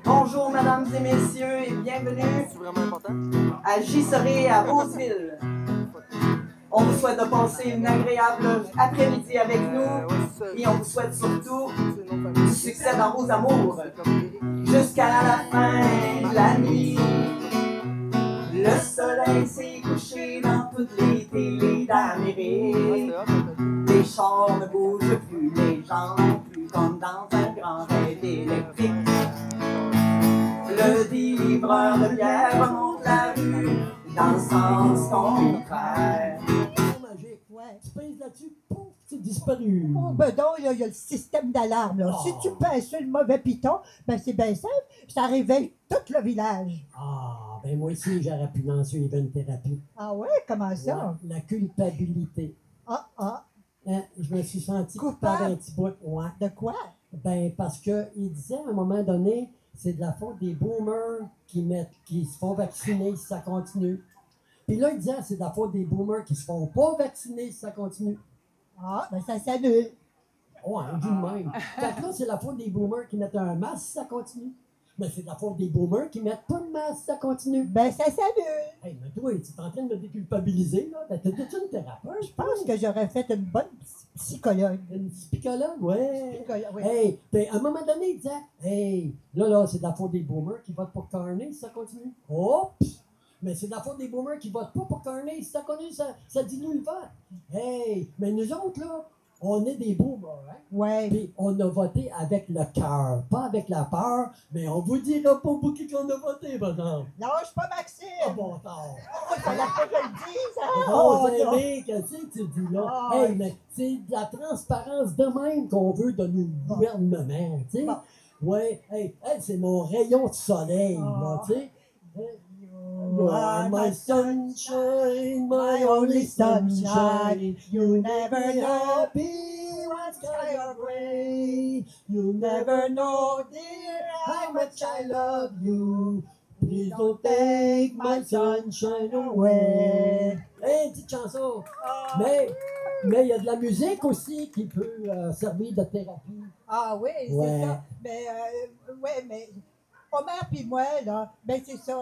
Bonjour, mesdames et messieurs, et bienvenue à Gisseré à Beauceville. On vous souhaite de passer une agréable après-midi avec nous et on vous souhaite surtout du succès dans vos amours. Jusqu'à la fin de la nuit, le soleil s'est couché dans toutes les télés d'Amérique. Les chars ne bougent plus, les gens non plus, comme dans un grand rêve électrique. Le délivreur de bière remonte la rue dans le sens contraire. Ouais. Tu pèses là-dessus, pouf, c'est disparu. Oh, ben donc, il y a le système d'alarme, là. Oh. Si tu pèses sur le mauvais piton, ben c'est bien simple, ça réveille tout le village. Ah, ben moi aussi, j'aurais pu lancer une thérapie. Ah ouais? Comment ça? Ouais, la culpabilité. Ah, Hein, je me suis senti Coupable? coupable un petit bout. Ouais. de quoi? Ben, parce qu'il disait à un moment donné, c'est de la faute des boomers qui se font vacciner si ça continue. Puis là, il disait, c'est de la faute des boomers qui se font pas vacciner si ça continue. Ah, ben ça s'annule. Ouais, du même. Fait que là, c'est la faute des boomers qui mettent un masque si ça continue. Mais c'est de la faute des boomers qui mettent pas de masque si ça continue. Ben ça s'annule. Hey, mais toi, tu es en train de me déculpabiliser, là? Ben, t'es-tu une thérapeute? Je pense que j'aurais fait une bonne psychologue. Une psychologue, ouais. Oui. Hey, ben, à un moment donné, il disait, hey, là, c'est de la faute des boomers qui votent pour Carney si ça continue. Oups! Mais c'est de la faute des boomers qui votent pas pour Carney si ça continue, ça diminue le vote. Hey, mais nous autres, là, on est des boomers, hein? Ouais. Puis on a voté avec le cœur, pas avec la peur, mais on vous dira pas pour qui qu'on a voté, madame. Lâche pas Maxime. Ah bon tard. Il fallait pas que je le dise, hein? Oh, non. c'est qu'est-ce que tu dis là? Ah, Hey, mais c'est de la transparence de même qu'on veut de nos gouvernements, tu sais? Bon. Ouais, hey, c'est mon rayon de soleil, là, tu sais? You are my sunshine, my only sunshine. You never know, be what sky or gray. You never know, dear, how much I love you. Please don't take my sunshine away. Hey, une petite chanson. Mais il y a de la musique aussi qui peut servir de thérapie. Ah oui, c'est Ouais. ça. Mais, ouais, mais Omer puis moi, là, ben c'est ça.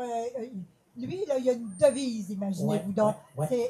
Lui, là, il a une devise, imaginez-vous donc. Ouais.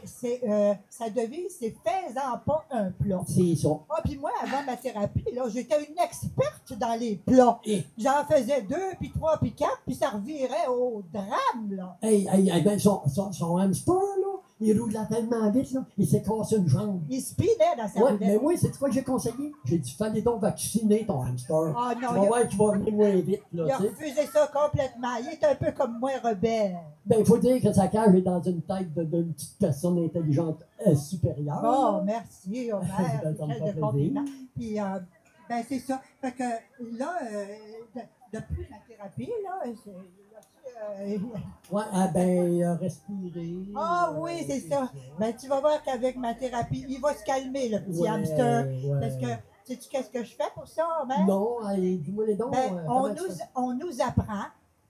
Sa devise, c'est « fais-en pas un plat ». C'est ça. Ah, puis moi, avant ma thérapie, là, j'étais une experte dans les plats. Et, J'en faisais 2, puis 3, puis 4, puis ça revirait au drame, là. ben, son hamster, là, il roule tellement vite, là, il s'est cassé une jambe. Il spinait dans sa Ouais, roulette. mais oui, c'est quoi que j'ai conseillé? J'ai dit, fallait donc vacciner ton hamster. Ah Tu non, vas voir qu'il va venir moins vite, il a là, tu sais. refusé ça complètement. Il est un peu comme moi, rebelle. Ben, il faut dire que sa cage est dans une tête d'une petite personne intelligente supérieure. Bon, là. merci, Omer. Ben, ça me Quel fait de compliment. plaisir. Puis, ben, c'est ça. Fait que là, depuis ma thérapie, là, Ouais, respirer. ah oui, c'est ça. Ben, tu vas voir qu'avec ma thérapie, il va se calmer, le petit hamster. Ouais. Parce que, sais-tu qu'est-ce que je fais pour ça, Omer? Non, allez, dis-moi les dons. Ben, comment tu fais? on nous apprend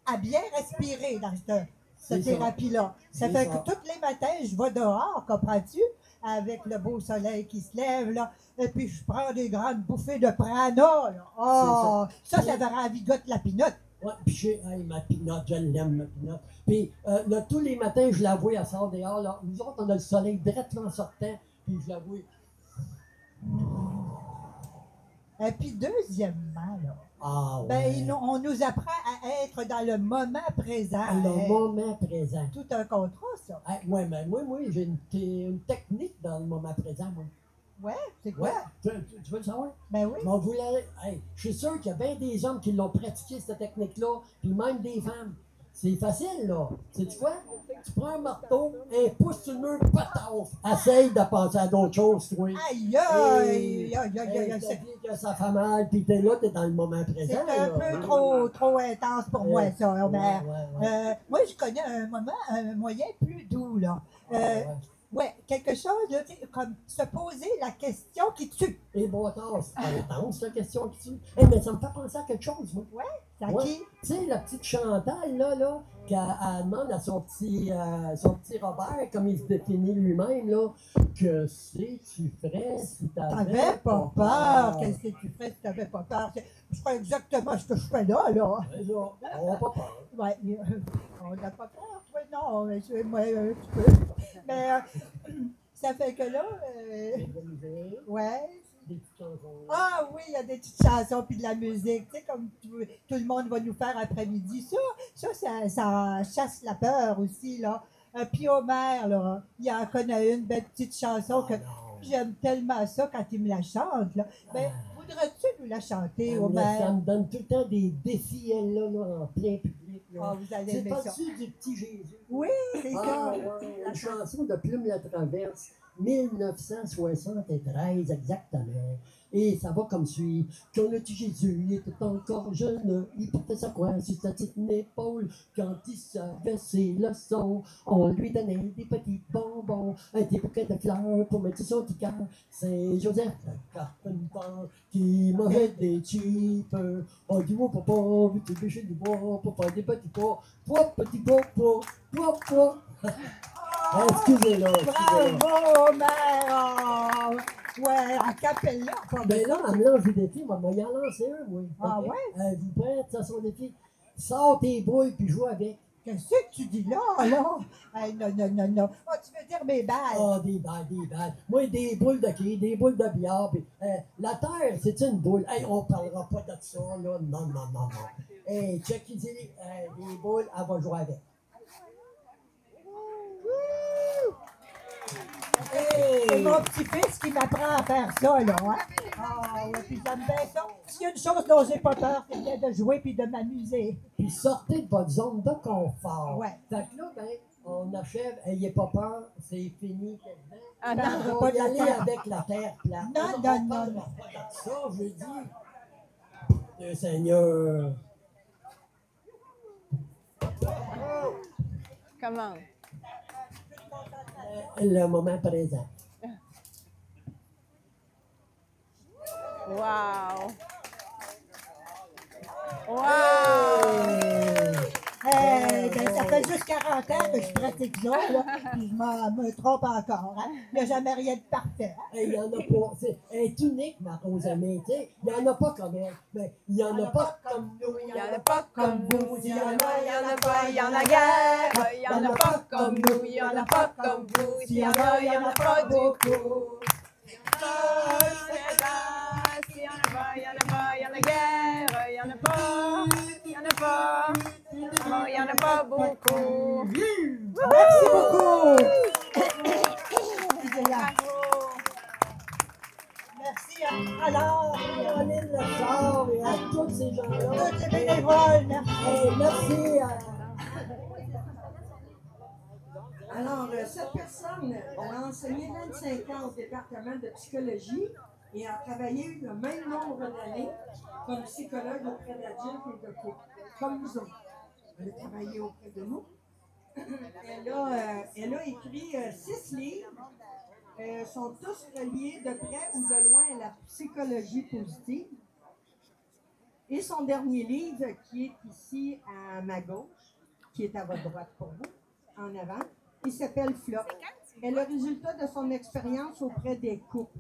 à bien respirer dans cette C'est ça. thérapie-là. Ça C'est fait ça. que tous les matins, je vais dehors, comprends-tu? Avec le beau soleil qui se lève, là. Et puis, je prends des grandes bouffées de prana, là. Oh, ça me ravigote la pinotte. Ouais, puis ma pinotte, je l'aime, ma pinotte. Puis là, tous les matins, je la vois, elle sort dehors. Là. Nous autres, on a le soleil directement en sortant, puis je la vois. Et puis, deuxièmement, là, Ah ouais. ben, on nous apprend à être dans le moment présent. Le moment présent. Tout un contrat, ça. Ouais, mais moi, j'ai une technique dans le moment présent, moi. Ouais, c'est quoi? Ouais. Tu veux le savoir? Ben oui. Bon, je suis sûr qu'il y a bien des hommes qui l'ont pratiqué, cette technique-là, puis même des femmes. C'est facile, là. Sais-tu quoi? Tu prends un marteau, un pouce sur le mur, patauf! Essaye de passer à d'autres choses, toi. Aïe, aïe, aïe, aïe, aïe, T'as c'est dit que ça fait mal, puis t'es là, t'es dans le moment présent. c'est un peu trop intense pour moi, ça, Omer. Ouais. Moi, je connais un moyen plus doux, là. Ouais, quelque chose, là, tu sais, comme se poser la question qui tue. Et bon, attends, c'est intense, la question qui tue. Mais ça me fait penser à quelque chose, moi. C'est à Ouais. qui? Tu sais, la petite Chantal, là, qu'elle demande à son petit Robert, comme il se définit lui-même, là, que tu ferais si T'avais pas peur. Qu'est-ce que tu ferais si t'avais pas peur? Je ferais exactement ce que je fais là. Ouais, là, on n'a pas peur. Ouais, on n'a pas peur. Ouais, non, mais moi, un petit peu. Mais ça fait que là, ouais. Des petites chansons. Ah oui, il y a des petites chansons puis de la musique, tu sais, comme tout le monde va nous faire après-midi. Ça chasse la peur aussi, là. Puis Homer, là, il en connaît une belle petite chanson que j'aime tellement ça quand il me la chante, là. Ben, voudrais-tu nous la chanter, Homer? Ça me donne tout le temps des défis, elle, là, en plein public. Là. Ah, vous allez C'est aimer pas ça. dessus du petit Jésus. Oui, c'est ça. Ouais, une chanson de Plume la Traverse, 1973 exactement. Et ça va comme suit. Quand le petit Jésus était encore jeune, il portait sa croix sur sa petite épaule. Quand il savait ses leçons, on lui donnait des petits bonbons, un petit bouquet de fleurs pour mettre sur son petit cœur. C'est Joseph le carpenter qui mangeait des chips. Oh, du bois, papa, veux-tu bêcher du bois pour faire des petits pois? Pois, petits pois, pois, pois, pois. Excusez-la, excusez-la. Bravo, Homer! Oh, ouais, à Capella. Ben là, elle me lance des défis, moi, y en lancer un, moi. Ah Ok? ouais? Vous prête, ça, son défi? Sors tes bouilles puis joue avec. Qu'est-ce que tu dis là, là? Hey, non. Oh, tu veux dire mes balles? Ah, des balles. Moi, des boules de quai, des boules de billard. Puis, la terre, c'est une boule. Hey, on parlera pas de ça, là. Non. Hey, check, il dit, des boules, elle va jouer avec. C'est mon petit-fils qui m'apprend à faire ça, là. Hein? Ah, ouais, puis j'aime bien ça. S'il y a une chose dont j'ai pas peur, c'est bien de jouer puis de m'amuser. Puis sortez de votre zone de confort. Ouais. Fait que là, ben, on achève. Ayez pas peur, c'est fini quasiment. Ah Ben, non. On pas va de y la aller terre. avec la terre plate. Non. On parlera pas de ça, je dis. Le Seigneur. Comment? Le moment présent. Wow! Ben, ça fait juste 40 ans que je pratique ça, là, puis je me trompe encore. Hein? Il n'y a jamais rien de parfait. Hein? Il n'y en a pas. Elle est unique, ma Rosamée. Il n'y en a pas comme elle. Mais il n'y en a pas comme nous. Il n'y en a pas comme vous. Il y en a pas, il y en a guère. Il n'y en a pas comme nous. Il n'y en a pas comme vous. S'il y en a, il n'y en a pas beaucoup. S'il y en a pas, il y en a pas, il y en a guère. Il y en a pas, il y en a pas. Non, il y en a pas beaucoup. Merci beaucoup! Merci alors, Caroline Lessard et à tous ces gens-là. tous les bénévoles, merci. Merci. Alors, cette personne a enseigné 25 ans au département de psychologie et a travaillé le même nombre d'années comme psychologue auprès d'adultes et de couples, comme nous autres. Elle a travaillé auprès de nous. Elle a écrit 6 livres. Sont tous reliés de près ou de loin à la psychologie positive. Et son dernier livre, qui est ici à ma gauche, qui est à votre droite pour vous, en avant, il s'appelle Flop. est le résultat de son expérience auprès des couples.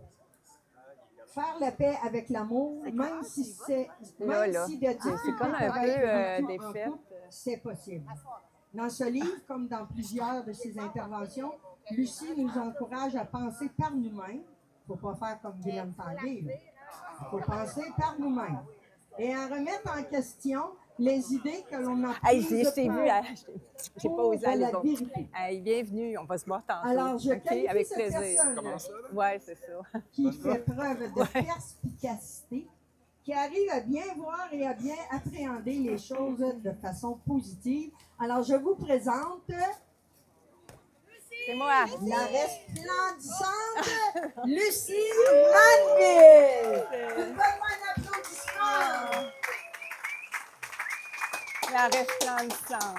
Faire la paix avec l'amour, même si c'est comme un peu défaite. C'est possible. Dans ce livre, comme dans plusieurs de ses interventions, Lucie nous encourage à penser par nous-mêmes. Il ne faut pas faire comme Guylaine Tanguay. Il faut penser par nous-mêmes. Et à remettre en question les idées que l'on a prises je t'ai vu, j'ai pas osé aller la autres. Bienvenue, on va se voir tantôt. Alors, je qualifie avec cette plaisir. personne Oui, c'est ça. qui fait preuve de perspicacité, qui arrive à bien voir et à bien appréhender les choses de façon positive. Alors, je vous présente C'est moi. la resplendissante Lucie Manville. Donne-moi un applaudissement. La resplendissante.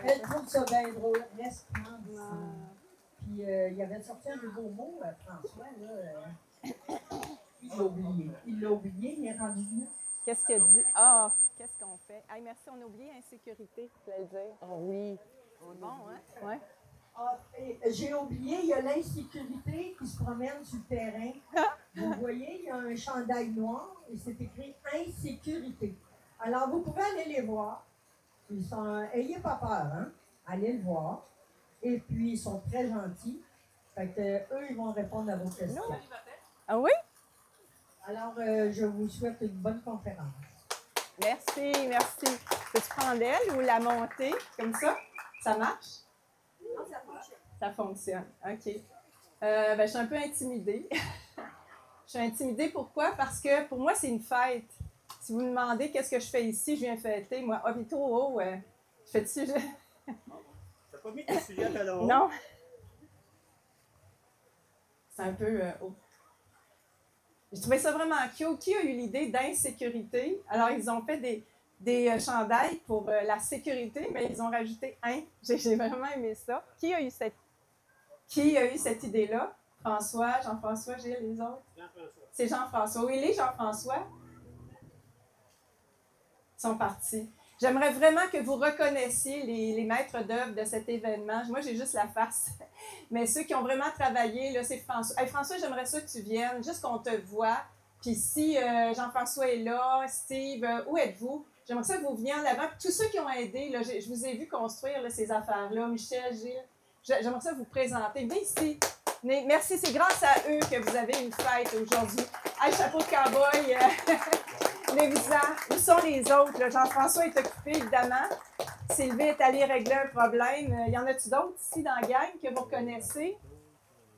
Elle trouve ça bien drôle, resplendissante. Puis, il avait sorti un nouveau mot, François, là. Il l'a oublié. Il l'a oublié, il est rendu là. Qu'est-ce qu'il a dit? Ah, qu'est-ce qu'on fait? Hey, merci, on a oublié insécurité, je voulais le dire. Oh oui. Bon, hein? Oui. Ah, j'ai oublié, il y a l'insécurité qui se promène sur le terrain. Vous voyez, il y a un chandail noir et c'est écrit insécurité. Alors, vous pouvez aller les voir. Ils sont, ayez pas peur, hein? Allez le voir. Et puis, ils sont très gentils. Fait que, eux, ils vont répondre à vos questions. Ah oui? Alors, je vous souhaite une bonne conférence. Merci, merci. Peux-tu prendre elle ou la monter comme ça? Ça marche? Non, ça fonctionne. Ça fonctionne, OK. Je suis un peu intimidée. Je suis intimidée, pourquoi? Parce que pour moi, c'est une fête. Si vous me demandez qu'est-ce que je fais ici, je viens fêter. Moi, puis trop haut, je fais dessus. T'as pas mis tes sujet à l'eau? Non. C'est un peu haut. J'ai trouvé ça vraiment cute. Qui a eu l'idée d'insécurité? Alors, ils ont fait des chandails pour la sécurité, mais ils ont rajouté un. J'ai vraiment aimé ça. Qui a eu cette idée-là? François, Jean-François, Gilles, les autres? Jean-François. C'est Jean-François. Oui, les Jean-François sont partis. J'aimerais vraiment que vous reconnaissiez les maîtres d'œuvre de cet événement. Moi, j'ai juste la face. Mais ceux qui ont vraiment travaillé, là, c'est François. Hey, François, j'aimerais ça que tu viennes, juste qu'on te voit. Puis si Jean-François est là, Steve, où êtes-vous? J'aimerais ça que vous veniez en avant. Puis tous ceux qui ont aidé, là, je vous ai vu construire là, ces affaires-là. Michel, Gilles, j'aimerais ça vous présenter. Venez ici. Merci, c'est grâce à eux que vous avez une fête aujourd'hui. Hey, chapeau de cow-boy. Où sont les autres? Là? Jean-François est occupé, évidemment. Sylvie est allée régler un problème. Y en a-tu d'autres ici dans la gang que vous reconnaissez?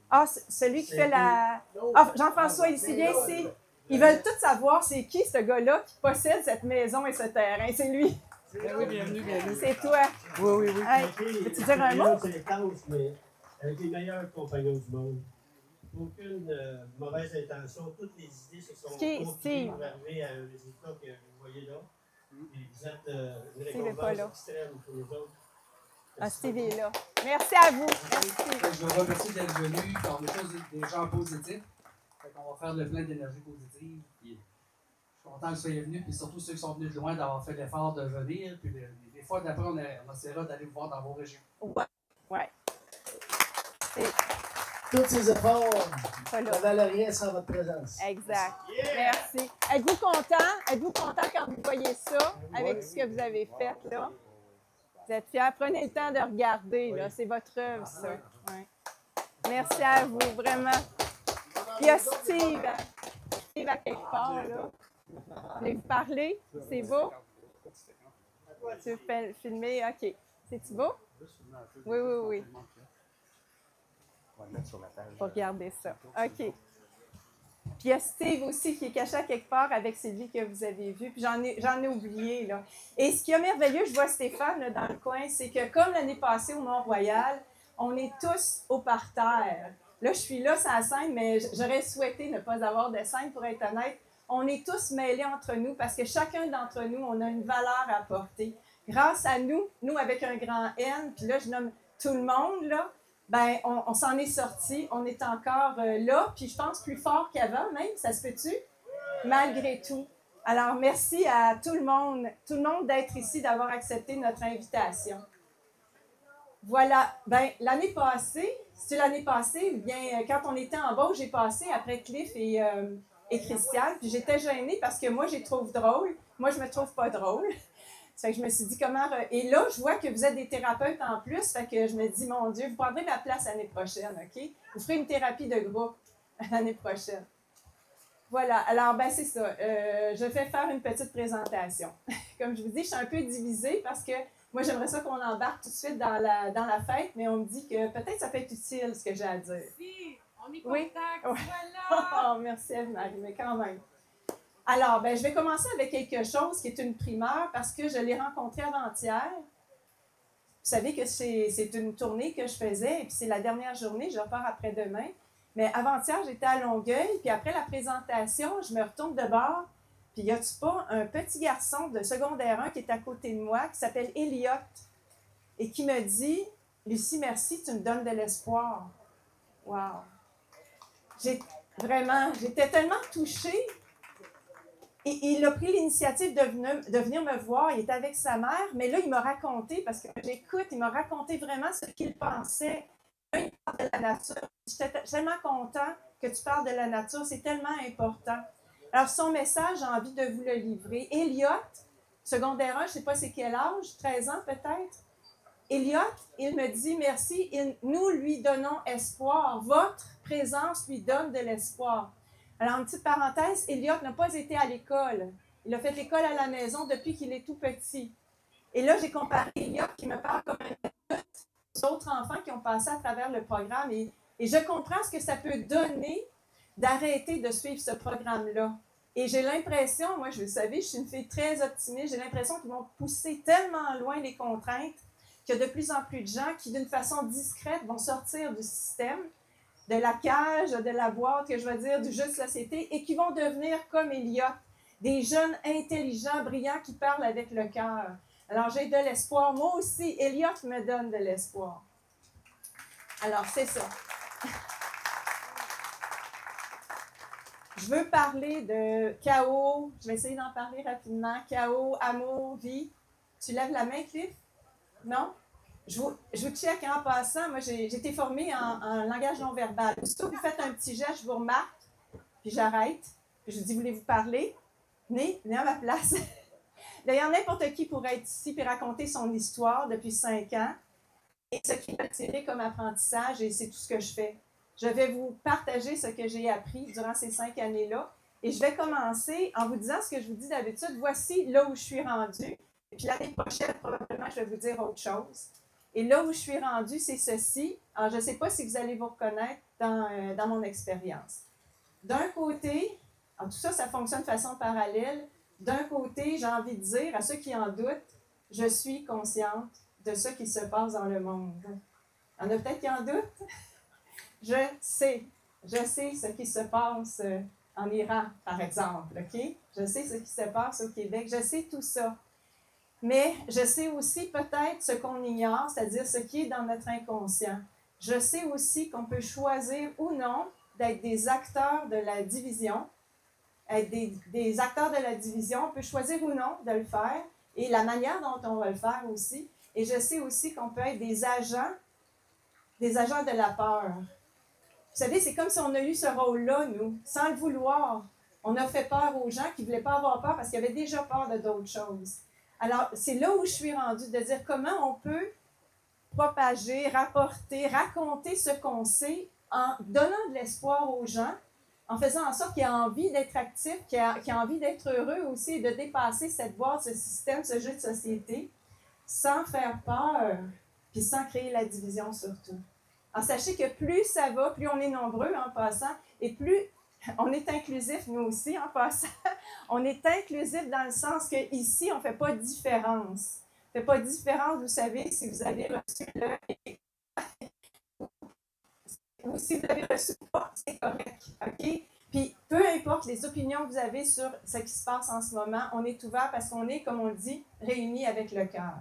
Ah, celui qui fait la... Ah, Jean-François, ici, viens ici. Ils veulent tous savoir c'est qui ce gars-là qui possède cette maison et ce terrain. C'est lui. Oui, bienvenue. C'est toi. Oui. Hey, veux-tu dire un mot? C'est intense, mais avec les meilleurs compagnons du monde. Aucune mauvaise intention. Toutes les idées se sont continuées pour arriver à un résultat que vous voyez là. Et vous êtes une récompense extrême pour les autres. Ah, Steve est là. Merci à vous. Merci. Je vous remercie d'être venu. On est tous des gens positifs. On va faire le plein d'énergie positive. Puis suis content que vous soyez venus, puis surtout ceux qui sont venus de loin d'avoir fait l'effort de venir. Puis les fois d'après, on essaiera d'aller vous voir dans vos régions. Ouais. Tous ces efforts ne valent rien sans votre présence. Exact. Merci. Êtes-vous content? Êtes-vous content quand vous voyez ça avec ce que vous avez fait, là? Vous êtes fiers? Prenez le temps de regarder, là. C'est votre œuvre, ça. Ouais. Merci à vous, vraiment. Il y a Steve. Steve à quelque part, là. Voulez-vous parler? C'est beau? Tu veux filmer? OK. C'est-tu beau? Oui, oui, oui. Pour regarder ça. OK. Puis il y a Steve aussi qui est caché à quelque part avec Sylvie que vous avez vu. Puis j'en ai oublié, là. Et ce qui est merveilleux, je vois Stéphane là, dans le coin, c'est que comme l'année passée au Mont-Royal, on est tous au parterre. Là, je suis là, c'est la scène, mais j'aurais souhaité ne pas avoir de scène, pour être honnête. On est tous mêlés entre nous parce que chacun d'entre nous, on a une valeur à apporter. Grâce à nous avec un grand N, puis là, je nomme tout le monde, là, ben, on s'en est sortis, on est encore là, puis je pense plus fort qu'avant même, ça se peut-tu? Malgré tout. Alors, merci à tout le monde d'être ici, d'avoir accepté notre invitation. Voilà, ben, l'année passée, c'est l'année passée, bien, quand on était en Beauce, j'ai passé après Cliff et Christiane, puis j'étais gênée parce que moi, je les trouve drôles. Moi, je me trouve pas drôle. Ça fait que je me suis dit comment... Et là, je vois que vous êtes des thérapeutes en plus, fait que je me dis, mon Dieu, vous prendrez ma place l'année prochaine, OK? Vous ferez une thérapie de groupe l'année prochaine. Voilà, alors, ben c'est ça. Je vais faire une petite présentation. Comme je vous dis, je suis un peu divisée parce que moi, j'aimerais ça qu'on embarque tout de suite dans la fête, mais on me dit que peut-être ça peut être utile, ce que j'ai à dire. Si, on est content que tu sois là! Oh, merci Anne-Marie, mais quand même. Alors, ben, je vais commencer avec quelque chose qui est une primeur parce que je l'ai rencontré avant-hier. Vous savez que c'est une tournée que je faisais et puis c'est la dernière journée, je repars après-demain. Mais avant-hier, j'étais à Longueuil, puis après la présentation, je me retourne de bord, puis y a-tu pas un petit garçon de secondaire 1 qui est à côté de moi, qui s'appelle Elliot, et qui me dit « Lucie, merci, tu me donnes de l'espoir. » Wow! J'étais tellement touchée. Et il a pris l'initiative de venir me voir. Il était avec sa mère, mais là, il m'a raconté, parce que j'écoute, il m'a raconté vraiment ce qu'il pensait. Il parle de la nature. J'étais tellement content que tu parles de la nature. C'est tellement important. Alors, son message, j'ai envie de vous le livrer. Elliot, secondaire 1, je ne sais pas c'est quel âge, 13 ans peut-être. Elliot, il me dit merci, nous lui donnons espoir. Votre présence lui donne de l'espoir. Alors, une petite parenthèse, Elliot n'a pas été à l'école. Il a fait l'école à la maison depuis qu'il est tout petit. Et là, j'ai comparé Elliot qui me parle comme un adulte aux autres enfants qui ont passé à travers le programme. Et je comprends ce que ça peut donner d'arrêter de suivre ce programme-là. Et j'ai l'impression, moi, je le savais, je suis une fille très optimiste, j'ai l'impression qu'ils vont pousser tellement loin les contraintes qu'il y a de plus en plus de gens qui, d'une façon discrète, vont sortir du système, de la cage, de la boîte, que je veux dire, du jeu de société, et qui vont devenir comme Elliot, des jeunes intelligents, brillants, qui parlent avec le cœur. Alors, j'ai de l'espoir. Moi aussi, Elliot me donne de l'espoir. Alors, c'est ça. Je veux parler de chaos. Je vais essayer d'en parler rapidement. Chaos, amour, vie. Tu lèves la main, Cliff? Non? Je vous check en passant. Moi, j'ai été formée en langage non verbal. Aussitôt que vous faites un petit geste, je vous remarque, puis j'arrête. Puis je vous dis, voulez-vous parler? Venez à ma place. D'ailleurs, n'importe qui pourrait être ici et raconter son histoire depuis 5 ans et ce qui m'a tiré comme apprentissage, et c'est tout ce que je fais. Je vais vous partager ce que j'ai appris durant ces 5 années-là. Et je vais commencer en vous disant ce que je vous dis d'habitude. Voici là où je suis rendue. Et puis l'année prochaine, probablement, je vais vous dire autre chose. Et là où je suis rendue, c'est ceci. Alors, je ne sais pas si vous allez vous reconnaître dans mon expérience. D'un côté, tout ça, ça fonctionne de façon parallèle. D'un côté, j'ai envie de dire à ceux qui en doutent, je suis consciente de ce qui se passe dans le monde. Il y en a peut-être qui en doutent? Je sais ce qui se passe en Iran, par exemple, OK? Je sais ce qui se passe au Québec, je sais tout ça. Mais je sais aussi peut-être ce qu'on ignore, c'est-à-dire ce qui est dans notre inconscient. Je sais aussi qu'on peut choisir ou non d'être des acteurs de la division. être des acteurs de la division. On peut choisir ou non de le faire et la manière dont on va le faire aussi. Et je sais aussi qu'on peut être des agents de la peur. Vous savez, c'est comme si on a eu ce rôle-là, nous, sans le vouloir. On a fait peur aux gens qui ne voulaient pas avoir peur parce qu'ils avaient déjà peur de d'autres choses. Alors, c'est là où je suis rendue, de dire comment on peut propager, rapporter, raconter ce qu'on sait en donnant de l'espoir aux gens, en faisant en sorte qu'ils aient envie d'être actifs, qu'ils aient envie d'être heureux aussi et de dépasser cette boîte, ce système, ce jeu de société, sans faire peur, puis sans créer la division surtout. Alors, sachez que plus ça va, plus on est nombreux en passant, et plus on est inclusif, nous aussi, en passant. On est inclusif dans le sens qu'ici, on ne fait pas de différence. On ne fait pas de différence, vous savez, si vous avez reçu le... ou si vous avez reçu pas, c'est correct, OK? Puis, peu importe les opinions que vous avez sur ce qui se passe en ce moment, on est ouvert parce qu'on est, comme on dit, réunis avec le cœur.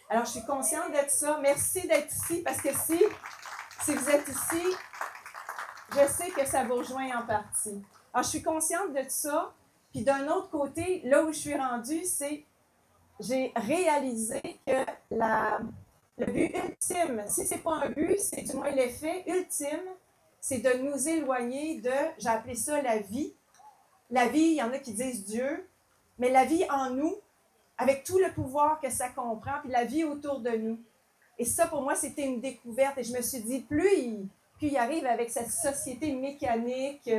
Alors, je suis consciente d'être ça. Merci d'être ici, parce que si vous êtes ici, je sais que ça vous rejoint en partie. Alors, je suis consciente de ça. Puis d'un autre côté, là où je suis rendue, c'est j'ai réalisé que le but ultime, si ce n'est pas un but, c'est du moins l'effet ultime, c'est de nous éloigner de, j'ai appelé ça la vie. La vie, il y en a qui disent Dieu, mais la vie en nous, avec tout le pouvoir que ça comprend, puis la vie autour de nous. Et ça, pour moi, c'était une découverte. Et je me suis dit, plus il arrive avec cette société mécanique,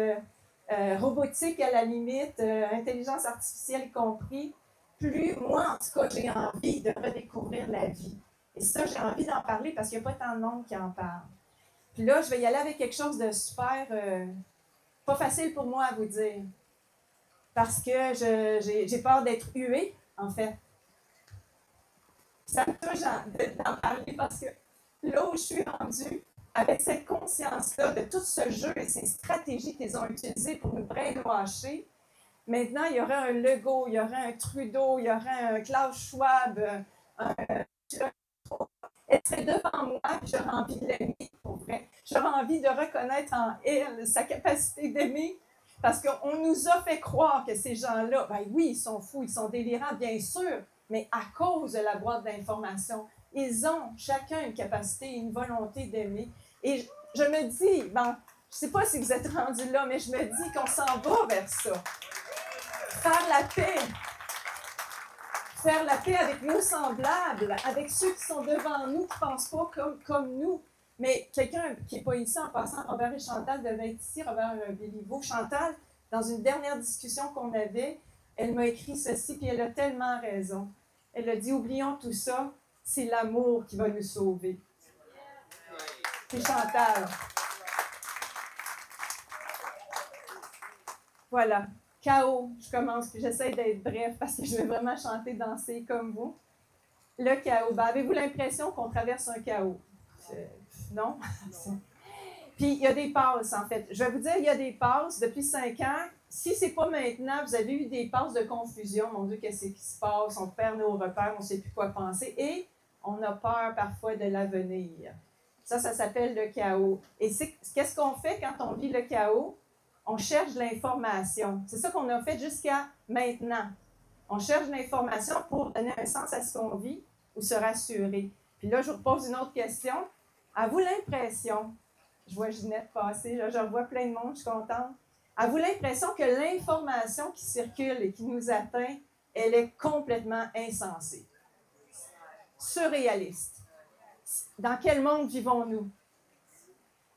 robotique à la limite, intelligence artificielle compris, plus moi, en tout cas, j'ai envie de redécouvrir la vie. Et ça, j'ai envie d'en parler parce qu'il n'y a pas tant de monde qui en parle. Puis là, je vais y aller avec quelque chose de super, pas facile pour moi à vous dire. Parce que j'ai peur d'être huée, en fait. Ça me touche d'en parler parce que là où je suis rendue, avec cette conscience-là de tout ce jeu et ces stratégies qu'ils ont utilisées pour nous brainwasher, maintenant, il y aurait un Legault, il y aurait un Trudeau, il y aurait un Klaus Schwab, elle serait devant moi, puis j'aurais envie de l'aimer, pour vrai. J'aurais envie de reconnaître en elle sa capacité d'aimer, parce qu'on nous a fait croire que ces gens-là, ben oui, ils sont fous, ils sont délirants, bien sûr, mais à cause de la boîte d'information, ils ont chacun une capacité, une volonté d'aimer. Et je me dis, bon, je ne sais pas si vous êtes rendus là, mais je me dis qu'on s'en va vers ça. Faire la paix. Faire la paix avec nos semblables, avec ceux qui sont devant nous, qui ne pensent pas comme nous. Mais quelqu'un qui n'est pas ici en passant, Robert et Chantal devaient être ici, Robert Béliveau. Chantal, dans une dernière discussion qu'on avait, elle m'a écrit ceci, puis elle a tellement raison. Elle a dit, oublions tout ça, c'est l'amour qui va nous sauver. C'est Chantal. Voilà. Chaos, je commence, puis j'essaie d'être bref parce que je vais vraiment chanter, danser comme vous. Le chaos. Ben, avez-vous l'impression qu'on traverse un chaos? Non? Puis il y a des passes, en fait. Je vais vous dire, il y a des passes depuis 5 ans. Si ce n'est pas maintenant, vous avez eu des passes de confusion. Mon Dieu, qu'est-ce qui se passe? On perd nos repères, on ne sait plus quoi penser. Et on a peur parfois de l'avenir. Ça s'appelle le chaos. Et qu'est-ce qu'on fait quand on vit le chaos? On cherche de l'information. C'est ça qu'on a fait jusqu'à maintenant. On cherche de l'information pour donner un sens à ce qu'on vit ou se rassurer. Puis là, je vous pose une autre question. Avez-vous l'impression, je vois Ginette passer, là, je revois plein de monde, je suis contente. Avez-vous l'impression que l'information qui circule et qui nous atteint, elle est complètement insensée? Surréaliste. Dans quel monde vivons-nous?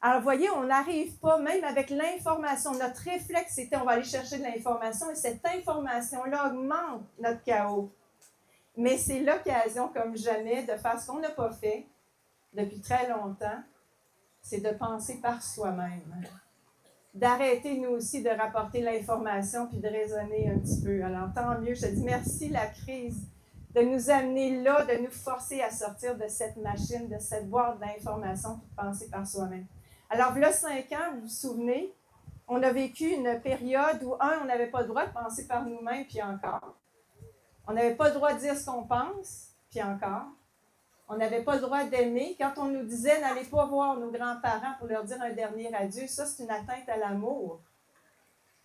Alors, vous voyez, on n'arrive pas, même avec l'information. Notre réflexe, c'était on va aller chercher de l'information et cette information-là augmente notre chaos. Mais c'est l'occasion, comme jamais, de faire ce qu'on n'a pas fait depuis très longtemps, c'est de penser par soi-même. D'arrêter, nous aussi, de rapporter l'information puis de raisonner un petit peu. Alors, tant mieux. Je te dis merci, la crise, de nous amener là, de nous forcer à sortir de cette machine, de cette boîte d'informations puis de penser par soi-même. Alors, là, 5 ans, vous vous souvenez, on a vécu une période où, on n'avait pas le droit de penser par nous-mêmes, puis encore. On n'avait pas le droit de dire ce qu'on pense, puis encore. On n'avait pas le droit d'aimer. Quand on nous disait, n'allez pas voir nos grands-parents pour leur dire un dernier adieu, ça, c'est une atteinte à l'amour.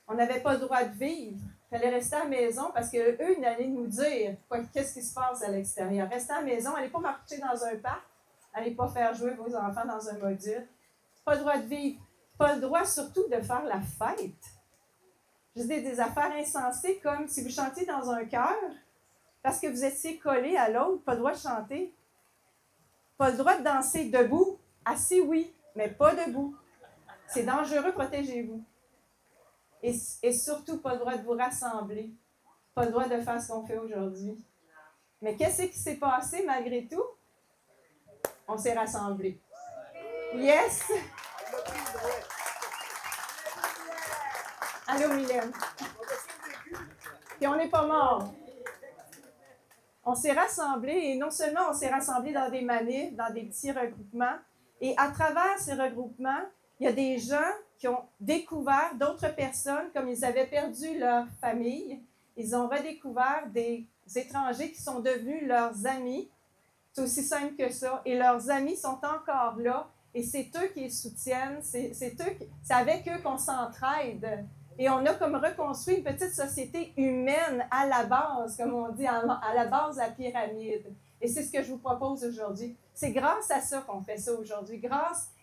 On n'avait pas le droit de vivre. Il fallait rester à la maison parce qu'eux, ils allaient nous dire qu'est-ce qui se passe à l'extérieur. Restez à la maison, allez pas marcher dans un parc, allez pas faire jouer vos enfants dans un module. Pas le droit de vivre. Pas le droit surtout de faire la fête. Je dis des affaires insensées comme si vous chantiez dans un chœur parce que vous étiez collé à l'autre, pas le droit de chanter. Pas le droit de danser debout. Assis, oui, mais pas debout. C'est dangereux, protégez-vous. Et surtout, pas le droit de vous rassembler. Pas le droit de faire ce qu'on fait aujourd'hui. Mais qu'est-ce qui s'est passé malgré tout? On s'est rassemblés. Yes! Allô, Mylène. Et on n'est pas mort. On s'est rassemblés, et non seulement on s'est rassemblés dans des manifs, dans des petits regroupements, et à travers ces regroupements, il y a des gens qui ont découvert d'autres personnes, comme ils avaient perdu leur famille. Ils ont redécouvert des étrangers qui sont devenus leurs amis. C'est aussi simple que ça. Et leurs amis sont encore là. Et c'est eux qui les soutiennent. C'est avec eux qu'on s'entraide. Et on a comme reconstruit une petite société humaine à la base, comme on dit, à la base de la pyramide. Et c'est ce que je vous propose aujourd'hui. C'est grâce à ça qu'on fait ça aujourd'hui.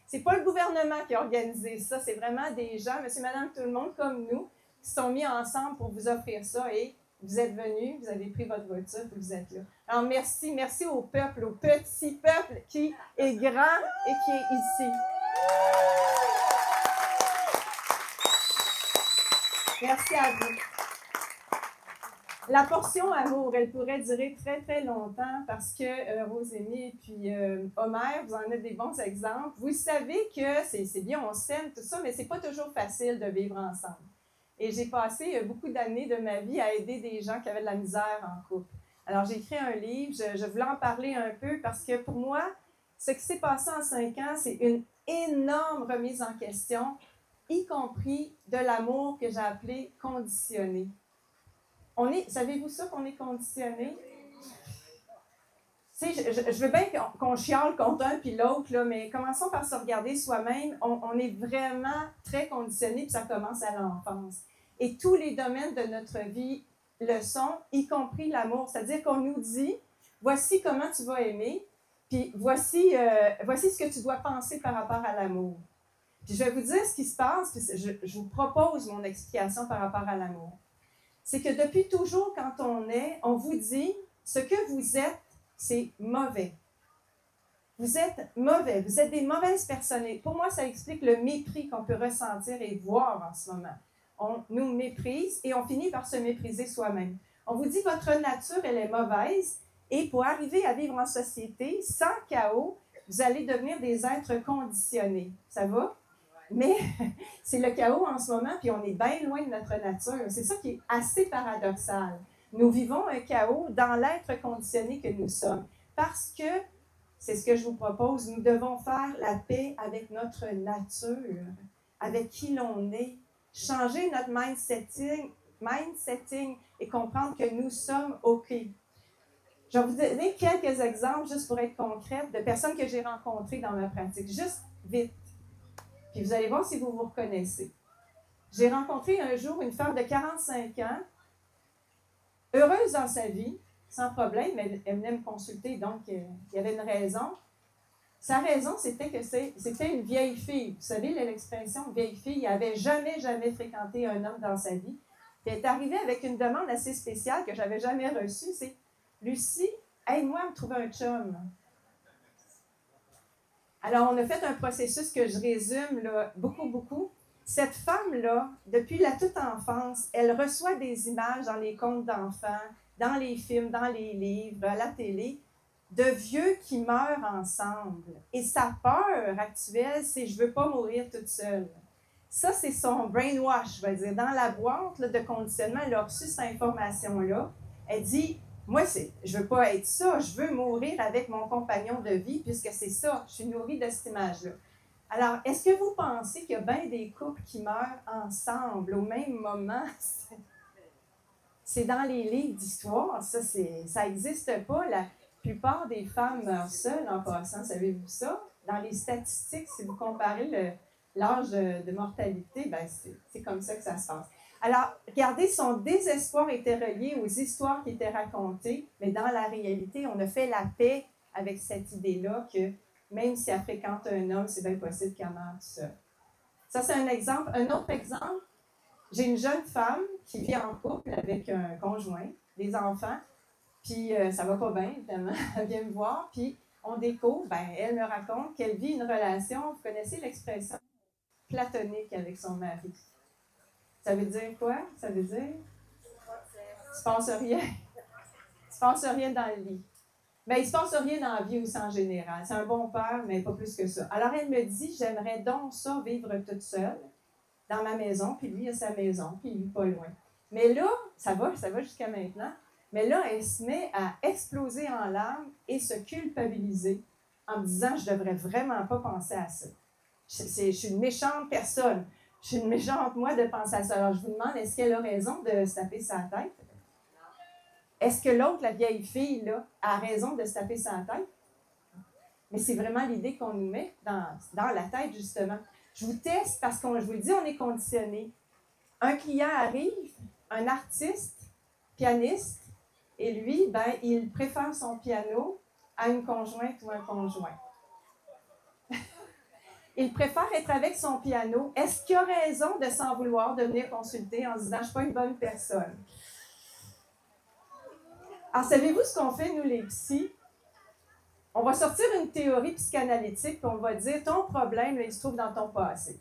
C'est pas le gouvernement qui a organisé ça, c'est vraiment des gens, monsieur, madame, tout le monde comme nous, qui se sont mis ensemble pour vous offrir ça. Et vous êtes venus, vous avez pris votre voiture et vous êtes là. Alors merci au peuple, au petit peuple qui est grand et qui est ici. Merci à vous. La portion amour, elle pourrait durer très, très longtemps parce que Rosémie et puis Homer, vous en êtes des bons exemples. Vous savez que c'est bien, on s'aime, tout ça, mais c'est pas toujours facile de vivre ensemble. Et j'ai passé beaucoup d'années de ma vie à aider des gens qui avaient de la misère en couple. Alors, j'ai écrit un livre, je voulais en parler un peu parce que pour moi, ce qui s'est passé en 5 ans, c'est une énorme remise en question, y compris de l'amour que j'ai appelé conditionné. Savez-vous ça qu'on est conditionné? Je veux bien qu'on chiale contre un puis l'autre, là, mais commençons par se regarder soi-même. On est vraiment très conditionné, puis ça commence à l'enfance. Et tous les domaines de notre vie le sont, y compris l'amour. C'est-à-dire qu'on nous dit, voici comment tu vas aimer, puis voici ce que tu dois penser par rapport à l'amour. Puis je vais vous dire ce qui se passe, puis je vous propose mon explication par rapport à l'amour. C'est que depuis toujours, quand on vous dit, ce que vous êtes, c'est mauvais. Vous êtes mauvais, vous êtes des mauvaises personnes. Et pour moi, ça explique le mépris qu'on peut ressentir et voir en ce moment. On nous méprise et on finit par se mépriser soi-même. On vous dit, votre nature, elle est mauvaise, et pour arriver à vivre en société, sans chaos, vous allez devenir des êtres conditionnés. Ça va? Mais c'est le chaos en ce moment, puis on est bien loin de notre nature. C'est ça qui est assez paradoxal. Nous vivons un chaos dans l'être conditionné que nous sommes. Parce que, c'est ce que je vous propose, nous devons faire la paix avec notre nature, avec qui l'on est. Changer notre mindsetting et comprendre que nous sommes OK. Je vais vous donner quelques exemples, juste pour être concrète, de personnes que j'ai rencontrées dans ma pratique. Juste vite. Puis vous allez voir si vous vous reconnaissez. J'ai rencontré un jour une femme de 45 ans, heureuse dans sa vie, sans problème, mais elle venait me consulter, donc il y avait une raison. Sa raison, c'était que c'était une vieille fille. Vous savez, l'expression vieille fille, elle n'avait jamais fréquenté un homme dans sa vie. Puis elle est arrivée avec une demande assez spéciale que je n'avais jamais reçue, c'est « Lucie, aide-moi à me trouver un chum. » Alors, on a fait un processus que je résume là, beaucoup. Cette femme-là, depuis la toute enfance, elle reçoit des images dans les contes d'enfants, dans les films, dans les livres, à la télé, de vieux qui meurent ensemble. Et sa peur actuelle, c'est « je ne veux pas mourir toute seule ». Ça, c'est son brainwash, je vais dire. Dans la boîte là, de conditionnement, elle a reçu cette information-là. Elle dit « moi, je ne veux pas être ça, je veux mourir avec mon compagnon de vie, puisque c'est ça, je suis nourrie de cette image-là. » Alors, est-ce que vous pensez qu'il y a bien des couples qui meurent ensemble au même moment? C'est dans les livres d'histoire, ça n'existe pas. La plupart des femmes meurent seules en passant, savez-vous ça? Dans les statistiques, si vous comparez l'âge de mortalité, ben c'est comme ça que ça se passe. Alors, regardez, son désespoir était relié aux histoires qui étaient racontées, mais dans la réalité, on a fait la paix avec cette idée-là que même si elle fréquente un homme, c'est bien possible qu'elle meure seule. Ça, c'est un exemple. Un autre exemple, j'ai une jeune femme qui vit en couple avec un conjoint, des enfants, puis ça va pas bien, évidemment. Elle vient me voir, puis on découvre, elle me raconte qu'elle vit une relation, vous connaissez l'expression, platonique avec son mari. Ça veut dire quoi? Ça veut dire? Il ne se passe rien. Il ne se passe rien dans le lit. Il ne se passe rien dans la vie aussi en général. C'est un bon père, mais pas plus que ça. Alors, elle me dit, j'aimerais donc ça vivre toute seule dans ma maison, puis lui a sa maison, puis lui pas loin. Mais là, ça va jusqu'à maintenant, mais là, elle se met à exploser en larmes et se culpabiliser en me disant, je ne devrais vraiment pas penser à ça. Je suis une méchante personne. Je suis une méchante, moi, de penser à ça. Alors, je vous demande, est-ce qu'elle a raison de se taper sa tête? Est-ce que l'autre, la vieille fille, là, a raison de se taper sa tête? Mais c'est vraiment l'idée qu'on nous met dans la tête, justement. Je vous teste parce que je vous le dis, on est conditionné. Un client arrive, un artiste, pianiste, et lui, il préfère son piano à une conjointe ou un conjoint. Il préfère être avec son piano. Est-ce qu'il a raison de s'en vouloir, de venir consulter en se disant « je ne suis pas une bonne personne ». Alors, savez-vous ce qu'on fait, nous, les psys? On va sortir une théorie psychanalytique et on va dire « ton problème, là, il se trouve dans ton passé.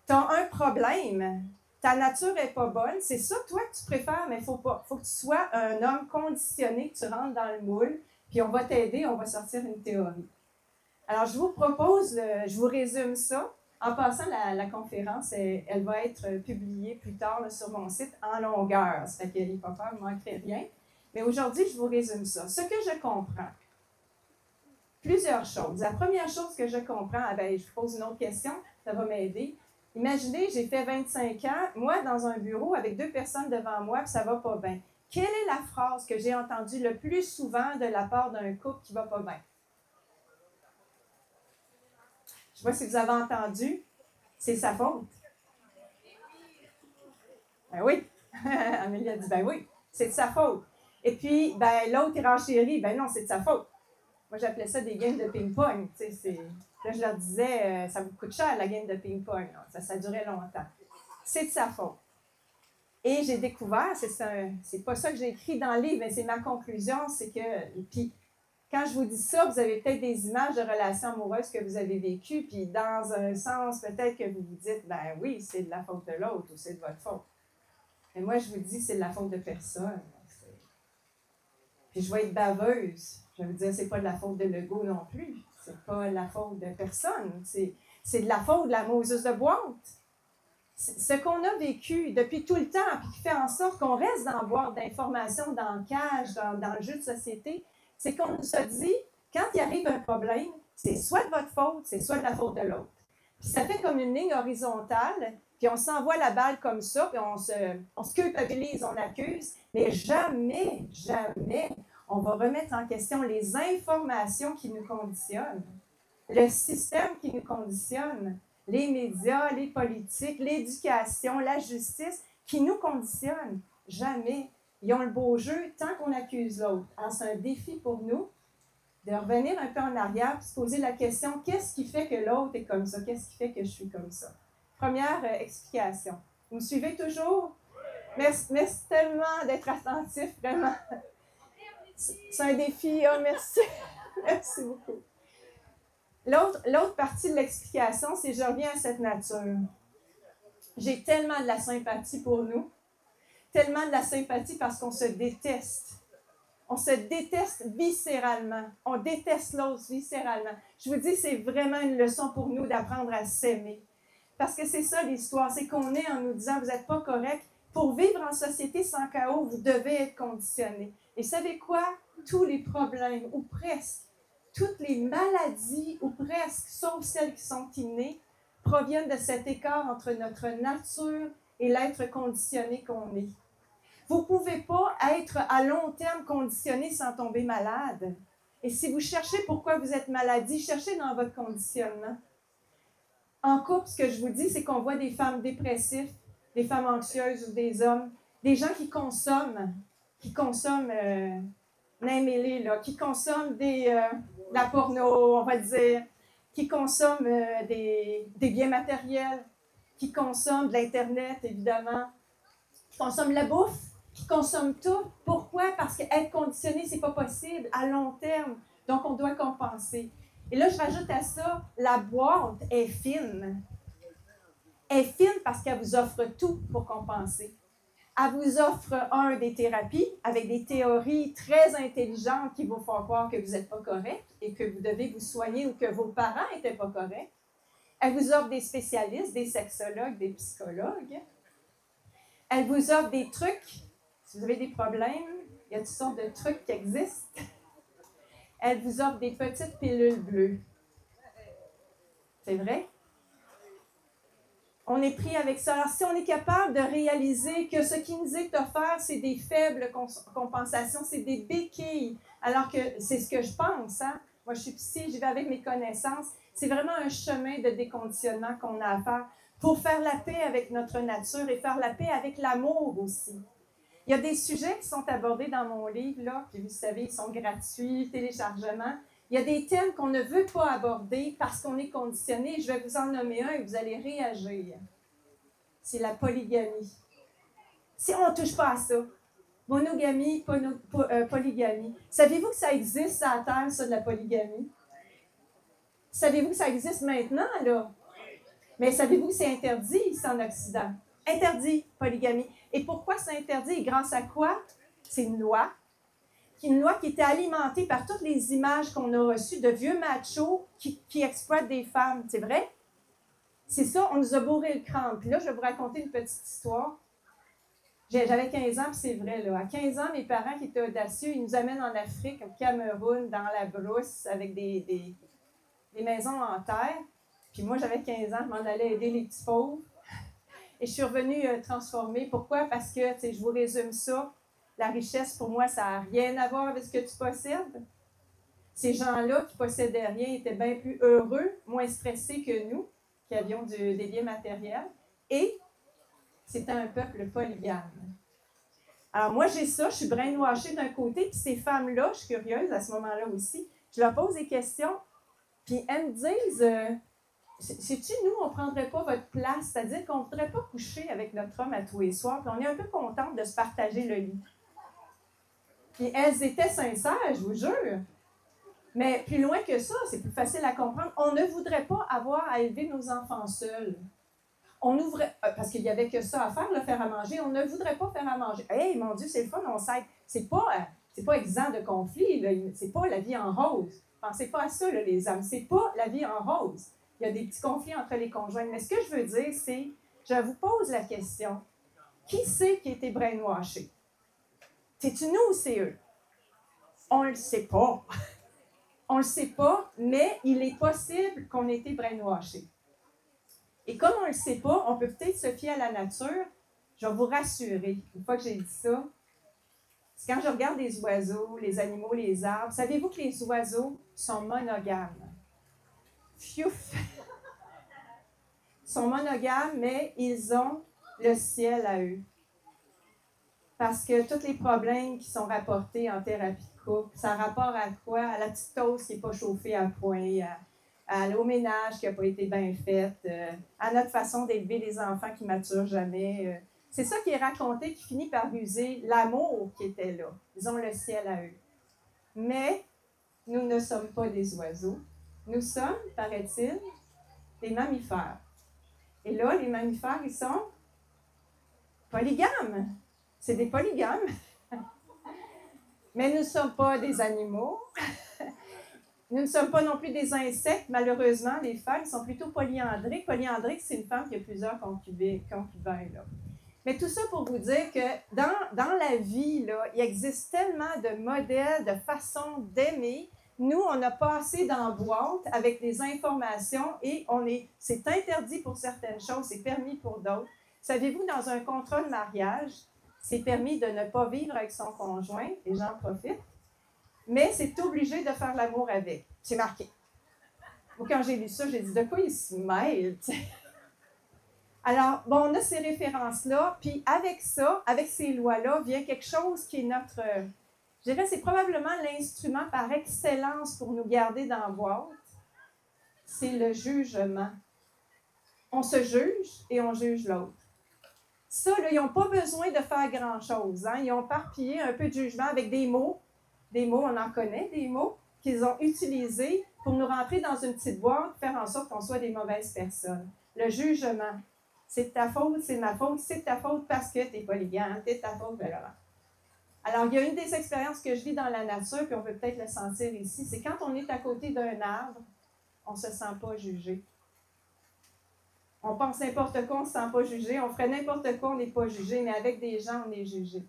Tu as un problème, ta nature n'est pas bonne, c'est ça, toi, que tu préfères, mais il faut que tu sois un homme conditionné, que tu rentres dans le moule, puis on va t'aider, on va sortir une théorie. » Alors, je vous propose, je vous résume ça. En passant, la conférence, elle va être publiée plus tard là, sur mon site en longueur. Ça fait qu'il n'y a pas peur, il ne manquerait rien. Mais aujourd'hui, je vous résume ça. Ce que je comprends, plusieurs choses. La première chose que je comprends, je vous pose une autre question, ça va m'aider. Imaginez, j'ai fait 25 ans, moi, dans un bureau avec 2 personnes devant moi, puis ça ne va pas bien. Quelle est la phrase que j'ai entendue le plus souvent de la part d'un couple qui ne va pas bien? Je ne sais pas si vous avez entendu, c'est sa faute. Ben oui. Amélie a dit, ben oui, c'est de sa faute. Et puis, l'autre est renchéri, ben non, c'est de sa faute. Moi, j'appelais ça des games de ping-pong. Là, je leur disais, ça vous coûte cher, la game de ping-pong. Ça durait longtemps. C'est de sa faute. Et j'ai découvert, c'est pas ça que j'ai écrit dans le livre, mais c'est ma conclusion, c'est que, puis, quand je vous dis ça, vous avez peut-être des images de relations amoureuses que vous avez vécues, puis dans un sens, peut-être que vous vous dites, ben oui, c'est de la faute de l'autre ou c'est de votre faute. Mais moi, je vous dis, c'est de la faute de personne. Puis je vais être baveuse. Je vais vous dire, c'est pas de la faute de l'ego non plus. C'est pas de la faute de personne. C'est de la faute de la Moses de boîte. Ce qu'on a vécu depuis tout le temps, puis qui fait en sorte qu'on reste dans la boîte d'informations, dans le cage, dans le jeu de société, c'est qu'on nous a dit, quand il arrive un problème, c'est soit de votre faute, c'est soit de la faute de l'autre. Puis ça fait comme une ligne horizontale, puis on s'envoie la balle comme ça, puis on se culpabilise, on accuse, mais jamais, jamais, on va remettre en question les informations qui nous conditionnent, le système qui nous conditionne, les médias, les politiques, l'éducation, la justice, qui nous conditionnent. Jamais. Ils ont le beau jeu tant qu'on accuse l'autre. Alors, c'est un défi pour nous de revenir un peu en arrière et se poser la question, qu'est-ce qui fait que l'autre est comme ça? Qu'est-ce qui fait que je suis comme ça? Première explication. Vous me suivez toujours? Merci tellement d'être attentif, vraiment. C'est un défi. Oh, merci. Merci beaucoup. L'autre partie de l'explication, c'est je reviens à cette nature. J'ai tellement de la sympathie pour nous. Tellement de la sympathie parce qu'on se déteste. On se déteste viscéralement. On déteste l'autre viscéralement. Je vous dis, c'est vraiment une leçon pour nous d'apprendre à s'aimer. Parce que c'est ça l'histoire, c'est qu'on est en nous disant, vous n'êtes pas correct. Pour vivre en société sans chaos, vous devez être conditionné. Et savez quoi? Tous les problèmes, ou presque, toutes les maladies, ou presque, sauf celles qui sont innées, proviennent de cet écart entre notre nature et l'être conditionné qu'on est. Vous ne pouvez pas être à long terme conditionné sans tomber malade. Et si vous cherchez pourquoi vous êtes maladie, cherchez dans votre conditionnement. En couple, ce que je vous dis, c'est qu'on voit des femmes dépressives, des femmes anxieuses ou des hommes, des gens qui consomment, name-les, là, qui consomment la porno, on va dire, qui consomment des biens matériels, qui consomment de l'Internet, évidemment, qui consomment la bouffe, qui consomment tout. Pourquoi? Parce qu'être conditionné, c'est pas possible à long terme. Donc, on doit compenser. Et là, je rajoute à ça, la boîte est fine. Elle est fine parce qu'elle vous offre tout pour compenser. Elle vous offre, des thérapies avec des théories très intelligentes qui vous font croire que vous n'êtes pas correct et que vous devez vous soigner ou que vos parents n'étaient pas corrects. Elle vous offre des spécialistes, des sexologues, des psychologues. Elle vous offre des trucs. Si vous avez des problèmes, il y a toutes sortes de trucs qui existent. Elle vous offre des petites pilules bleues. C'est vrai? On est pris avec ça. Alors, si on est capable de réaliser que ce qui nous est offert, c'est des faibles compensations, c'est des béquilles, alors que c'est ce que je pense, hein? Moi, je suis psy, j'y vais avec mes connaissances. C'est vraiment un chemin de déconditionnement qu'on a à faire pour faire la paix avec notre nature et faire la paix avec l'amour aussi. Il y a des sujets qui sont abordés dans mon livre, là, puis vous savez, ils sont gratuits, téléchargement. Il y a des thèmes qu'on ne veut pas aborder parce qu'on est conditionné. Je vais vous en nommer un et vous allez réagir. C'est la polygamie. Si on ne touche pas à ça, monogamie, polygamie. Savez-vous que ça existe à la Terre, ça, de la polygamie? Savez-vous que ça existe maintenant, là? Mais savez-vous que c'est interdit ici en Occident? Interdit, polygamie. Et pourquoi c'est interdit et grâce à quoi? C'est une loi qui était alimentée par toutes les images qu'on a reçues de vieux machos qui exploitent des femmes. C'est vrai? C'est ça, on nous a bourré le crâne. Puis là, je vais vous raconter une petite histoire. J'avais 15 ans, puis c'est vrai, là. À 15 ans, mes parents, qui étaient audacieux, ils nous amènent en Afrique, au Cameroun, dans la brousse, avec des maisons en terre. Puis moi, j'avais 15 ans, je m'en allais aider les petits pauvres. Et je suis revenue transformée. Pourquoi? Parce que, tu sais, je vous résume ça. La richesse, pour moi, ça n'a rien à voir avec ce que tu possèdes. Ces gens-là qui possédaient rien étaient bien plus heureux, moins stressés que nous, qui avions des biens matériels. Et c'était un peuple polygame. Alors moi, j'ai ça, je suis brainwashée d'un côté, puis ces femmes-là, je suis curieuse à ce moment-là aussi, je leur pose des questions, puis elles me disent... sais-tu, nous, on ne prendrait pas votre place, c'est-à-dire qu'on ne voudrait pas coucher avec notre homme à tous les soirs, puis on est un peu contente de se partager le lit. Puis elles étaient sincères, je vous jure. Mais plus loin que ça, c'est plus facile à comprendre. On ne voudrait pas avoir à élever nos enfants seuls. On ouvrait, parce qu'il n'y avait que ça à faire, le faire à manger. On ne voudrait pas faire à manger. Hey, mon Dieu, c'est le fun, on s'aide. C'est pas exempt de conflit, là. C'est pas la vie en rose. Pensez pas à ça, là, les âmes. C'est pas la vie en rose. Il y a des petits conflits entre les conjoints. Mais ce que je veux dire, c'est, je vous pose la question, qui c'est qui a été brainwashé? C'est-tu nous ou c'est eux? On ne le sait pas. On ne le sait pas, mais il est possible qu'on ait été brainwashé. Et comme on ne le sait pas, on peut peut-être se fier à la nature. Je vais vous rassurer, une fois que j'ai dit ça, c'est quand je regarde les oiseaux, les animaux, les arbres, savez-vous que les oiseaux sont monogames? Fiouf! Ils sont monogames, mais ils ont le ciel à eux. Parce que tous les problèmes qui sont rapportés en thérapie de couple, ça a rapport à quoi? À la petite toast qui n'est pas chauffée à point, au ménage qui n'a pas été bien fait, à notre façon d'élever les enfants qui ne maturent jamais. C'est ça qui est raconté, qui finit par user l'amour qui était là. Ils ont le ciel à eux. Mais nous ne sommes pas des oiseaux. Nous sommes, paraît-il, des mammifères. Et là, les mammifères, ils sont polygames. C'est des polygames. Mais nous ne sommes pas des animaux. Nous ne sommes pas non plus des insectes. Malheureusement, les femmes sont plutôt polyandriques. Polyandrique, c'est une femme qui a plusieurs concubins. Là. Mais tout ça pour vous dire que dans la vie, là, il existe tellement de modèles, de façons d'aimer. Nous, on a passé dans la boîte avec des informations et c'est interdit pour certaines choses, c'est permis pour d'autres. Savez-vous, dans un contrat de mariage, c'est permis de ne pas vivre avec son conjoint, et j'en profite, mais c'est obligé de faire l'amour avec. C'est marqué. Moi, quand j'ai lu ça, j'ai dit, de quoi il se mêle? Alors, bon, on a ces références-là, puis avec ça, avec ces lois-là, vient quelque chose qui est notre... je dirais, c'est probablement l'instrument par excellence pour nous garder dans la boîte. C'est le jugement. On se juge et on juge l'autre. Ça, là, ils n'ont pas besoin de faire grand-chose. Hein? Ils ont parpillé un peu de jugement avec des mots. Des mots, on en connaît, des mots qu'ils ont utilisés pour nous rentrer dans une petite boîte, faire en sorte qu'on soit des mauvaises personnes. Le jugement. C'est de ta faute, c'est de ma faute, c'est de ta faute parce que tu n'es pas élégant, c'est de ta faute, blablabla. Alors, il y a une des expériences que je vis dans la nature, puis on peut peut-être le sentir ici, c'est quand on est à côté d'un arbre, on ne se sent pas jugé. On pense n'importe quoi, on ne se sent pas jugé. On ferait n'importe quoi, on n'est pas jugé, mais avec des gens, on est jugé.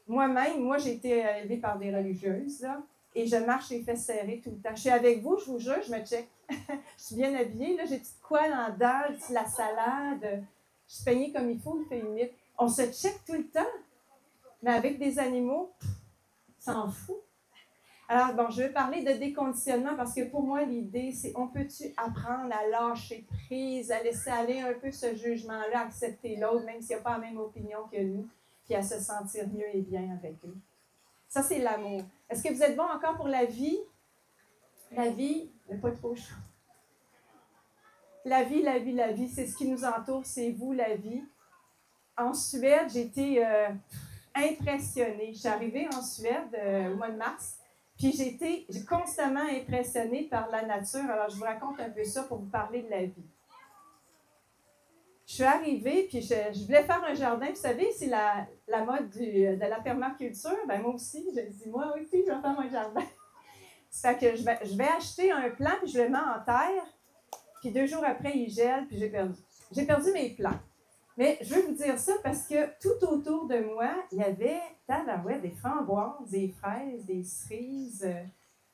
Moi, j'ai été élevée par des religieuses, là, et je marche les fesses serrées tout le temps. Je suis avec vous, je vous jure, je me check. Je suis bien habillée, là, j'ai petite coile en dalle, la salade, je suis peignée comme il faut, il fait humide. On se check tout le temps, mais avec des animaux, s'en fout. Alors, bon, je vais parler de déconditionnement parce que pour moi, l'idée, c'est on peut-tu apprendre à lâcher prise, à laisser aller un peu ce jugement-là, accepter l'autre, même s'il n'a pas la même opinion que nous, puis à se sentir mieux et bien avec eux. Ça, c'est l'amour. Est-ce que vous êtes bon encore pour la vie? La vie, mais pas trop chaud. La vie, c'est ce qui nous entoure, c'est vous, la vie. En Suède, j'ai été impressionnée. Je suis arrivée en Suède au mois de mars, puis j'ai constamment impressionnée par la nature. Alors, je vous raconte un peu ça pour vous parler de la vie. Je suis arrivée, puis je voulais faire un jardin. Vous savez, c'est la mode de la permaculture. Ben moi aussi, je dis, moi aussi, je vais faire mon jardin. C'est que je vais acheter un plant, puis je le mets en terre, puis 2 jours après, il gèle, puis j'ai perdu. J'ai perdu mes plants. Mais je veux vous dire ça parce que tout autour de moi, il y avait des framboises, des fraises, des cerises,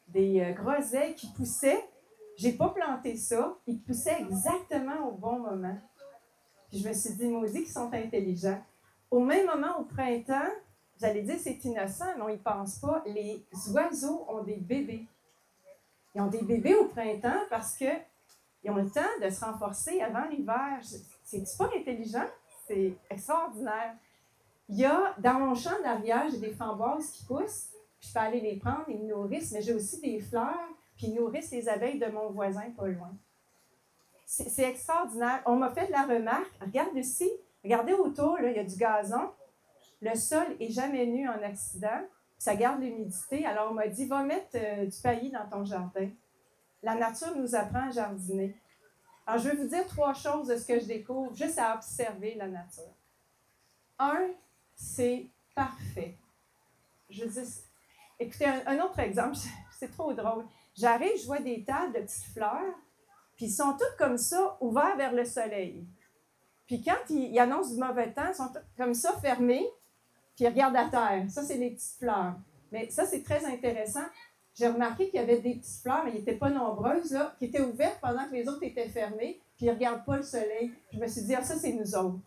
des groseilles qui poussaient. Je n'ai pas planté ça. Ils poussaient exactement au bon moment. Puis je me suis dit, maudits qu'ils sont intelligents. Au même moment, au printemps, vous allez dire c'est innocent, mais on n'y pense pas. Les oiseaux ont des bébés. Ils ont des bébés au printemps parce qu'ils ont le temps de se renforcer avant l'hiver. C'est pas intelligent, c'est extraordinaire. Il y a, dans mon champ d'arrière, j'ai des framboises qui poussent, puis je peux aller les prendre, ils me nourrissent, mais j'ai aussi des fleurs, puis ils nourrissent les abeilles de mon voisin pas loin. C'est extraordinaire. On m'a fait la remarque, regarde ici, regardez autour, là, il y a du gazon, le sol n'est jamais nu en accident, ça garde l'humidité. Alors on m'a dit, va mettre du paillis dans ton jardin. La nature nous apprend à jardiner. Alors, je vais vous dire 3 choses de ce que je découvre juste à observer la nature. 1, c'est parfait. Je dis, écoutez, un autre exemple, c'est trop drôle. J'arrive, je vois des tas de petites fleurs, puis ils sont toutes comme ça, ouverts vers le soleil. Puis quand ils annoncent du mauvais temps, ils sont toutes comme ça, fermés, puis ils regardent à terre. Ça, c'est les petites fleurs. Mais ça, c'est très intéressant. J'ai remarqué qu'il y avait des petites fleurs, mais ils n'étaient pas nombreuses, là, qui étaient ouvertes pendant que les autres étaient fermées, puis ils ne regardent pas le soleil. Puis je me suis dit, ah, ça, c'est nous autres.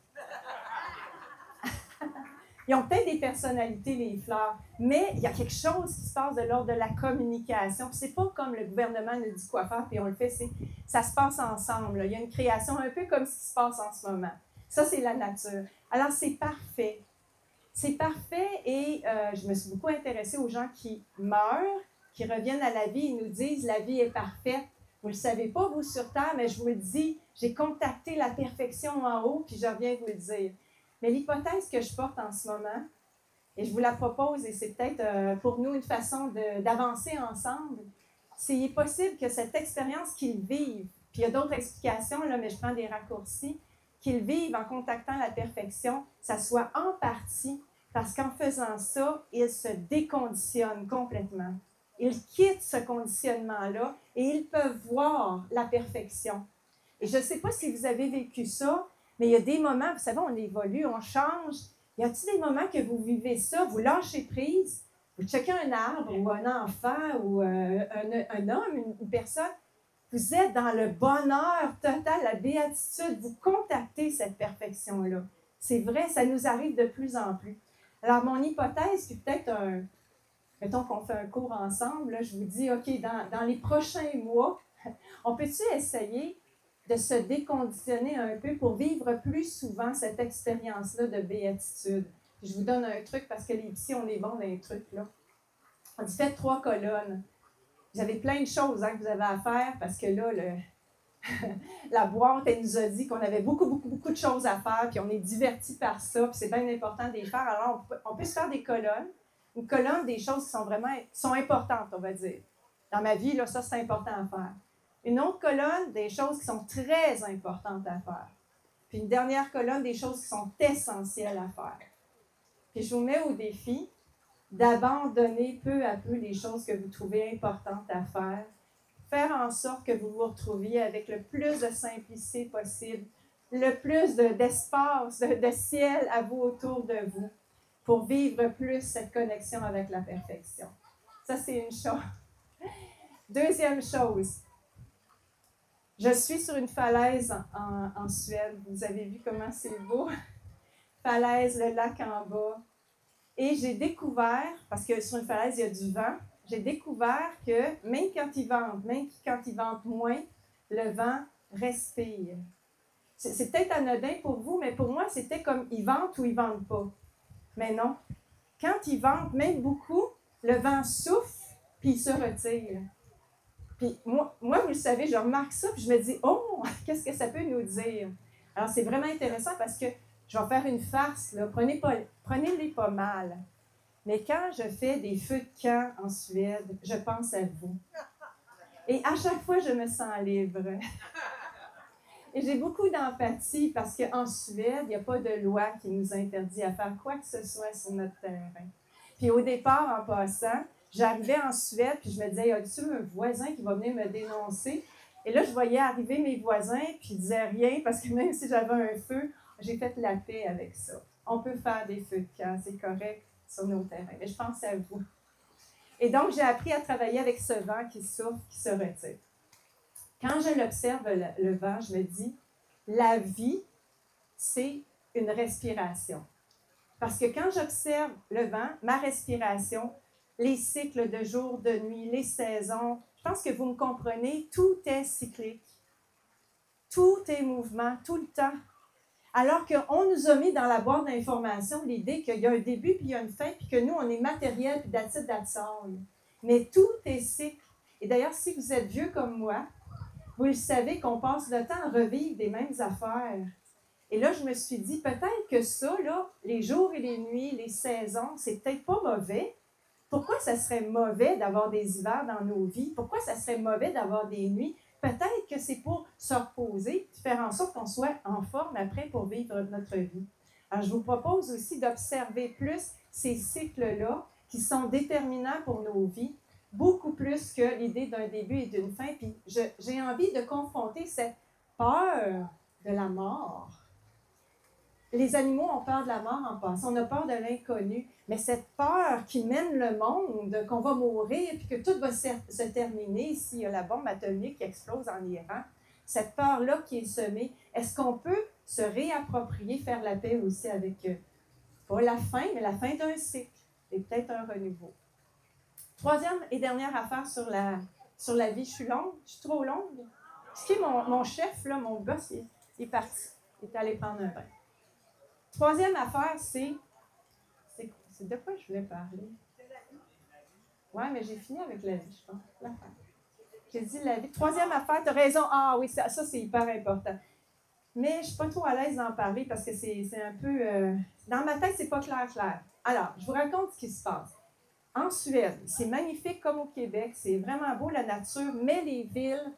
Ils ont peut-être des personnalités, les fleurs, mais il y a quelque chose qui se passe de l'ordre de la communication. Puis c'est pas comme le gouvernement nous dit quoi faire, puis on le fait, ça se passe ensemble. Là. Il y a une création un peu comme ce qui se passe en ce moment. Ça, c'est la nature. Alors, c'est parfait. C'est parfait et je me suis beaucoup intéressée aux gens qui meurent, qui reviennent à la vie et nous disent « la vie est parfaite ». Vous ne le savez pas, vous, sur Terre, mais je vous le dis, j'ai contacté la perfection en haut, puis je reviens vous le dire. Mais l'hypothèse que je porte en ce moment, et je vous la propose, et c'est peut-être pour nous une façon d'avancer ensemble, c'est qu'il est possible que cette expérience qu'ils vivent, puis il y a d'autres explications, là, mais je prends des raccourcis, qu'ils vivent en contactant la perfection, ça soit en partie parce qu'en faisant ça, ils se déconditionnent complètement. Ils quittent ce conditionnement-là et ils peuvent voir la perfection. Et je ne sais pas si vous avez vécu ça, mais il y a des moments, vous savez, on évolue, on change. Y a-t-il des moments que vous vivez ça, vous lâchez prise, vous checkez un arbre ou un enfant ou un homme, une personne, vous êtes dans le bonheur total, la béatitude, vous contactez cette perfection-là. C'est vrai, ça nous arrive de plus en plus. Alors, mon hypothèse, puis peut-être mettons qu'on fait un cours ensemble, là, je vous dis, OK, dans les prochains mois, on peut-tu essayer de se déconditionner un peu pour vivre plus souvent cette expérience-là de béatitude. Je vous donne un truc parce que ici, on est bon dans les trucs, là. On dit faites 3 colonnes. Vous avez plein de choses que vous avez à faire parce que là, la boîte, elle nous a dit qu'on avait beaucoup de choses à faire, puis on est divertis par ça, puis c'est bien important de les faire. Alors, on peut se faire des colonnes. Une colonne des choses qui sont importantes, on va dire. Dans ma vie, là, ça, c'est important à faire. Une autre colonne, des choses qui sont très importantes à faire. Puis une dernière colonne, des choses qui sont essentielles à faire. Puis je vous mets au défi d'abandonner peu à peu les choses que vous trouvez importantes à faire. Faire en sorte que vous vous retrouviez avec le plus de simplicité possible, le plus d'espace, de ciel à vous autour de vous, pour vivre plus cette connexion avec la perfection. Ça, c'est une chose. Deuxième chose, je suis sur une falaise en Suède. Vous avez vu comment c'est beau? Falaise, le lac en bas. Et j'ai découvert, parce que sur une falaise, il y a du vent, j'ai découvert que même quand il vente moins, le vent respire. C'est peut-être anodin pour vous, mais pour moi, c'était comme il vente ou il ne vente pas. Mais non. Quand il vente, même beaucoup, le vent souffle, puis il se retire. Puis moi, vous le savez, je remarque ça, puis je me dis, oh, qu'est-ce que ça peut nous dire? Alors, c'est vraiment intéressant parce que je vais faire une farce, là. Prenez-les pas mal. Mais quand je fais des feux de camp en Suède, je pense à vous. Et à chaque fois, je me sens libre. Et j'ai beaucoup d'empathie parce qu'en Suède, il n'y a pas de loi qui nous interdit à faire quoi que ce soit sur notre terrain. Puis au départ, en passant, j'arrivais en Suède, puis je me disais, y a-t-il un voisin qui va venir me dénoncer? Et là, je voyais arriver mes voisins, puis ils ne disaient rien, parce que même si j'avais un feu, j'ai fait la paix avec ça. On peut faire des feux de camp, c'est correct sur nos terrains. Mais je pense à vous. Et donc, j'ai appris à travailler avec ce vent qui souffle, qui se retire. Quand je l'observe, le vent, je me dis, la vie, c'est une respiration. Parce que quand j'observe le vent, ma respiration, les cycles de jour, de nuit, les saisons, je pense que vous me comprenez, tout est cyclique. Tout est mouvement, tout le temps. Alors qu'on nous a mis dans la boîte d'information l'idée qu'il y a un début puis il y a une fin, puis que nous, on est matériel puis d'attitude d'attitude. Mais tout est cycle. Et d'ailleurs, si vous êtes vieux comme moi, vous le savez qu'on passe le temps à revivre des mêmes affaires. Et là, je me suis dit, peut-être que ça, là, les jours et les nuits, les saisons, c'est peut-être pas mauvais. Pourquoi ça serait mauvais d'avoir des hivers dans nos vies? Pourquoi ça serait mauvais d'avoir des nuits? Peut-être que c'est pour se reposer, faire en sorte qu'on soit en forme après pour vivre notre vie. Alors, je vous propose aussi d'observer plus ces cycles-là qui sont déterminants pour nos vies, beaucoup plus que l'idée d'un début et d'une fin. Puis j'ai envie de confronter cette peur de la mort. Les animaux ont peur de la mort en passant, on a peur de l'inconnu, mais cette peur qui mène le monde, qu'on va mourir, puis que tout va se terminer s'il y a la bombe atomique qui explose en Iran, cette peur-là qui est semée, est-ce qu'on peut se réapproprier, faire la paix aussi avec, pas la fin, mais la fin d'un cycle, et peut-être un renouveau. Troisième et dernière affaire sur la vie, je suis longue, je suis trop longue. Ce qui est mon chef, là, mon boss, il est parti, il est allé prendre un bain. Troisième affaire, c'est de quoi je voulais parler? Oui, mais j'ai fini avec la vie, je pense. L'affaire. J'ai dit la vie. Troisième affaire, tu as raison. Ah oui, ça c'est hyper important. Mais je ne suis pas trop à l'aise d'en parler parce que c'est un peu... dans ma tête, c'est pas clair. Alors, je vous raconte ce qui se passe. En Suède, c'est magnifique comme au Québec. C'est vraiment beau, la nature, mais les villes,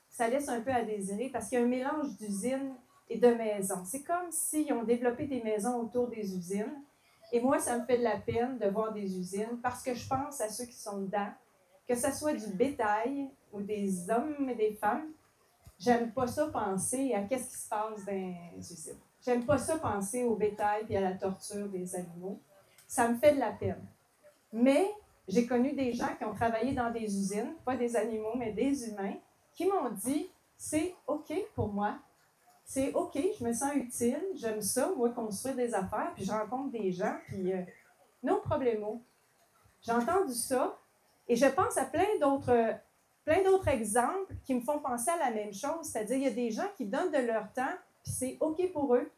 ça laisse un peu à désirer parce qu'il y a un mélange d'usines et de maisons. C'est comme s'ils ont développé des maisons autour des usines. Et moi, ça me fait de la peine de voir des usines parce que je pense à ceux qui sont dedans, que ce soit du bétail ou des hommes et des femmes. J'aime pas ça penser à qu'est-ce qui se passe dans les usines. J'aime pas ça penser au bétail et à la torture des animaux. Ça me fait de la peine. Mais j'ai connu des gens qui ont travaillé dans des usines, pas des animaux, mais des humains, qui m'ont dit, c'est OK pour moi. C'est OK, je me sens utile, j'aime ça, moi, construire des affaires, puis je rencontre des gens, puis no problemo. J'ai entendu ça, et je pense à plein plein d'autres exemples qui me font penser à la même chose, c'est-à-dire il y a des gens qui donnent de leur temps, puis c'est OK pour eux.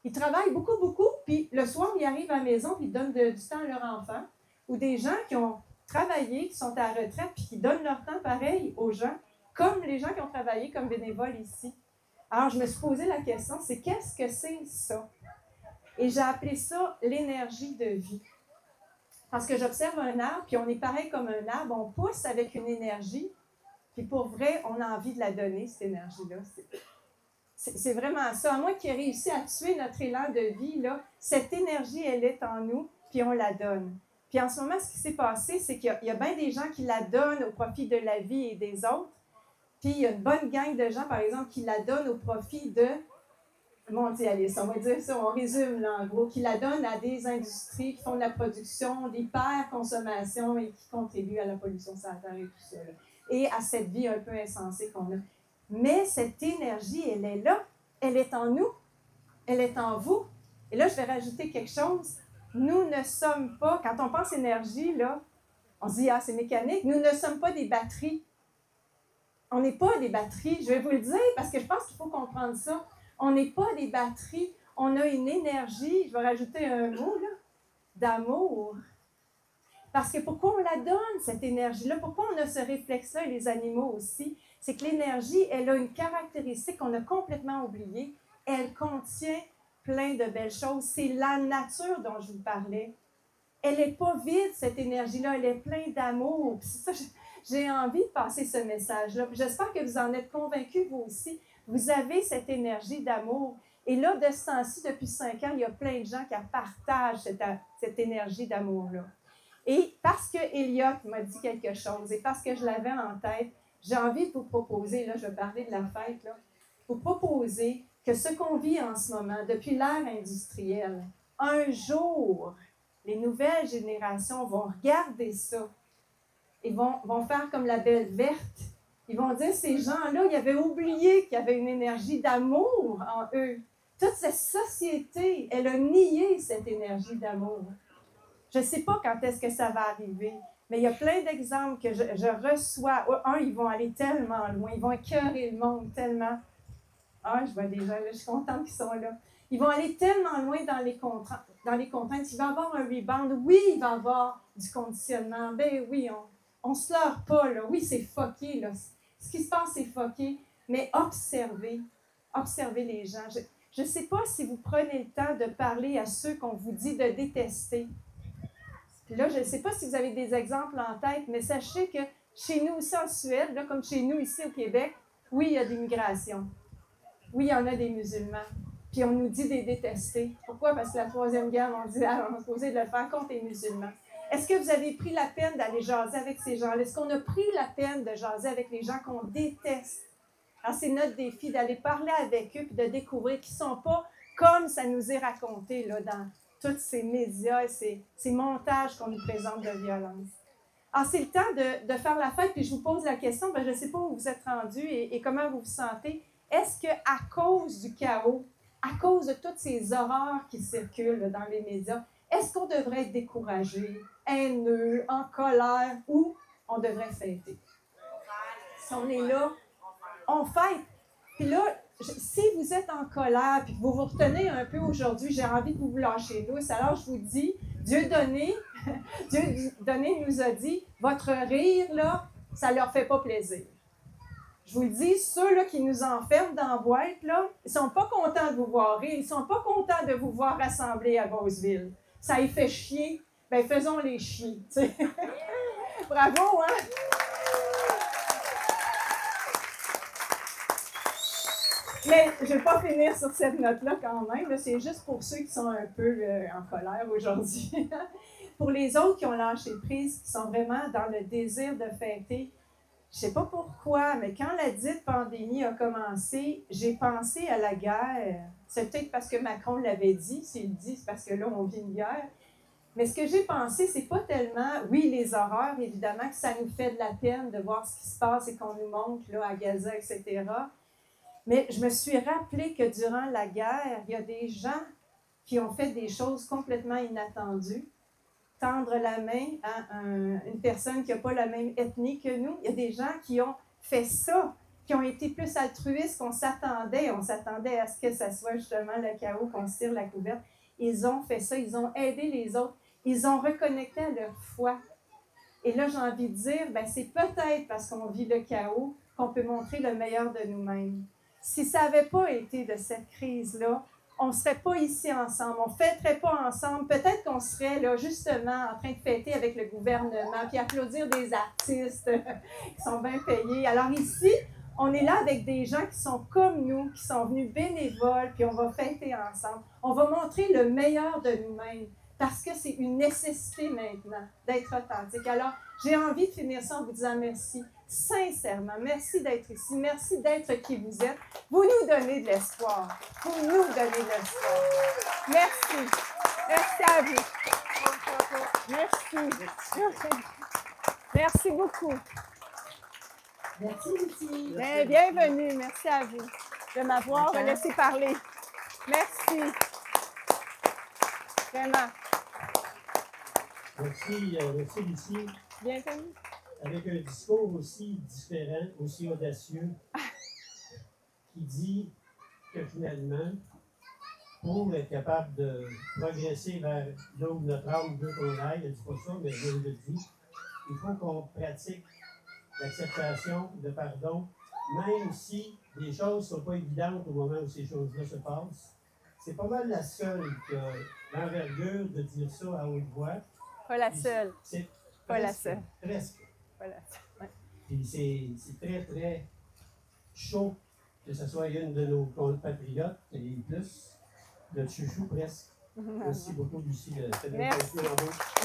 Ils travaillent beaucoup, beaucoup, puis le soir, ils arrivent à la maison, puis ils donnent du temps à leur enfant. Ou des gens qui ont travaillé, qui sont à la retraite, puis qui donnent leur temps pareil aux gens, comme les gens qui ont travaillé comme bénévoles ici. Alors, je me suis posé la question, c'est qu'est-ce que c'est ça? Et j'ai appelé ça l'énergie de vie. Parce que j'observe un arbre, puis on est pareil comme un arbre, on pousse avec une énergie, puis pour vrai, on a envie de la donner, cette énergie-là. C'est vraiment ça. Moi qui ai réussi à tuer notre élan de vie, là, cette énergie, elle est en nous, puis on la donne. Puis en ce moment, ce qui s'est passé, c'est qu'il y a bien des gens qui la donnent au profit de la vie et des autres. Puis il y a une bonne gang de gens, par exemple, qui la donnent au profit de mondialisme. On va dire ça, on résume là, en gros, qui la donnent à des industries qui font de la production, d'hyper-consommation et qui contribuent à la pollution sanitaire et tout ça, là. Et à cette vie un peu insensée qu'on a. Mais cette énergie, elle est là, elle est en nous, elle est en vous. Et là, je vais rajouter quelque chose. Nous ne sommes pas, quand on pense énergie, là, on se dit, ah, c'est mécanique. Nous ne sommes pas des batteries. On n'est pas des batteries. Je vais vous le dire parce que je pense qu'il faut comprendre ça. On n'est pas des batteries. On a une énergie, je vais rajouter un mot, là, d'amour. Parce que pourquoi on la donne, cette énergie-là? Pourquoi on a ce réflexe-là, et les animaux aussi? C'est que l'énergie, elle a une caractéristique qu'on a complètement oubliée. Elle contient plein de belles choses. C'est la nature dont je vous parlais. Elle n'est pas vide, cette énergie-là. Elle est pleine d'amour. Puis ça, j'ai envie de passer ce message-là. Puis j'espère que vous en êtes convaincus, vous aussi. Vous avez cette énergie d'amour. Et là, de ce temps-ci, depuis 5 ans, il y a plein de gens qui partagent cette énergie d'amour-là. Et parce que Elliot m'a dit quelque chose et parce que je l'avais en tête, j'ai envie de vous proposer, là, je vais parler de la fête, là, vous proposer que ce qu'on vit en ce moment, depuis l'ère industrielle, un jour, les nouvelles générations vont regarder ça et vont faire comme la belle verte. Ils vont dire, ces gens-là, ils avaient oublié qu'il y avait une énergie d'amour en eux. Toute cette société, elle a nié cette énergie d'amour. Je ne sais pas quand est-ce que ça va arriver, mais il y a plein d'exemples que je reçois. Ils vont aller tellement loin, ils vont écœurer le monde tellement. Ah, je vois déjà, là, je suis contente qu'ils sont là. Ils vont aller tellement loin dans les contraintes. Il va y avoir un rebound. Oui, il va y avoir du conditionnement. Ben oui, on ne se leurre pas, là. Oui, c'est fucké, là. Ce qui se passe, c'est fucké. Mais observez les gens. Je ne sais pas si vous prenez le temps de parler à ceux qu'on vous dit de détester. Puis là, je ne sais pas si vous avez des exemples en tête, mais sachez que chez nous aussi en Suède, là, comme chez nous ici au Québec, oui, il y a des migrations. Oui, il y en a des musulmans. Puis on nous dit de les détester. Pourquoi? Parce que la Troisième Guerre mondiale, on a posé de le faire contre les musulmans. Est-ce que vous avez pris la peine d'aller jaser avec ces gens-là? Est-ce qu'on a pris la peine de jaser avec les gens qu'on déteste? Alors, c'est notre défi d'aller parler avec eux et de découvrir qu'ils ne sont pas comme ça nous est raconté là, dans tous ces médias et ces montages qu'on nous présente de violence. Alors, c'est le temps de faire la fête, puis je vous pose la question, je ne sais pas où vous êtes rendus et comment vous vous sentez. Est-ce qu'à cause du chaos, à cause de toutes ces horreurs qui circulent là, dans les médias, est-ce qu'on devrait être découragé, haineux, en colère, ou on devrait fêter? Si on est là, on fête. Puis là, si vous êtes en colère puis que vous vous retenez un peu aujourd'hui, j'ai envie de vous lâcher lousse. Alors, je vous dis, Dieu donné nous a dit, votre rire, là, ça ne leur fait pas plaisir. Je vous le dis, ceux-là qui nous enferment dans la boîte, là, ils ne sont pas contents de vous voir rire, ils ne sont pas contents de vous voir rassemblés à Beauceville. Ça les fait chier. Bien, faisons-les chier. T'sais. Bravo, hein? Mais je ne vais pas finir sur cette note-là quand même. Là, c'est juste pour ceux qui sont un peu en colère aujourd'hui. Pour les autres qui ont lâché prise, qui sont vraiment dans le désir de fêter, je ne sais pas pourquoi, mais quand la dite pandémie a commencé, j'ai pensé à la guerre. C'est peut-être parce que Macron l'avait dit. S'il le dit, c'est parce que là, on vit une guerre. Mais ce que j'ai pensé, c'est pas tellement, oui, les horreurs, évidemment, que ça nous fait de la peine de voir ce qui se passe et qu'on nous montre là, à Gaza, etc. Mais je me suis rappelé que durant la guerre, il y a des gens qui ont fait des choses complètement inattendues. tendre la main à une personne qui n'a pas la même ethnie que nous. Il y a des gens qui ont fait ça, qui ont été plus altruistes qu'on s'attendait. On s'attendait à ce que ça soit justement le chaos, qu'on se tire la couverte. Ils ont fait ça, ils ont aidé les autres, ils ont reconnecté à leur foi. Et là, j'ai envie de dire, ben, c'est peut-être parce qu'on vit le chaos qu'on peut montrer le meilleur de nous-mêmes. Si ça n'avait pas été de cette crise-là, on ne serait pas ici ensemble, on ne fêterait pas ensemble. Peut-être qu'on serait là, justement, en train de fêter avec le gouvernement, puis applaudir des artistes qui sont bien payés. Alors ici, on est là avec des gens qui sont comme nous, qui sont venus bénévoles, puis on va fêter ensemble. On va montrer le meilleur de nous-mêmes, parce que c'est une nécessité maintenant d'être authentique. Alors, j'ai envie de finir ça en vous disant merci, sincèrement. Merci d'être ici, merci d'être qui vous êtes. Vous nous donnez de l'espoir. Vous nous donnez de l'espoir. Merci. Merci à vous. Merci. Merci beaucoup. Merci, Lucie. Bien, bienvenue. Merci à vous de m'avoir laissé parler. Merci. Vraiment. Merci, Lucie. Bienvenue. Avec un discours aussi différent, aussi audacieux, qui dit que finalement, pour être capable de progresser vers là où notre âme veut qu'on aille, elle ne dit pas ça, mais je le dis, il faut qu'on pratique l'acceptation, le pardon, même si les choses ne sont pas évidentes au moment où ces choses-là se passent. C'est pas mal la seule qui a l'envergure de dire ça à haute voix. Pas la seule. C'est pas la seule. Presque. Pas la seule. Ouais. Puis c'est très, très chaud que ce soit une de nos compatriotes et plus, notre chouchou presque. Merci beaucoup, Lucie. Merci.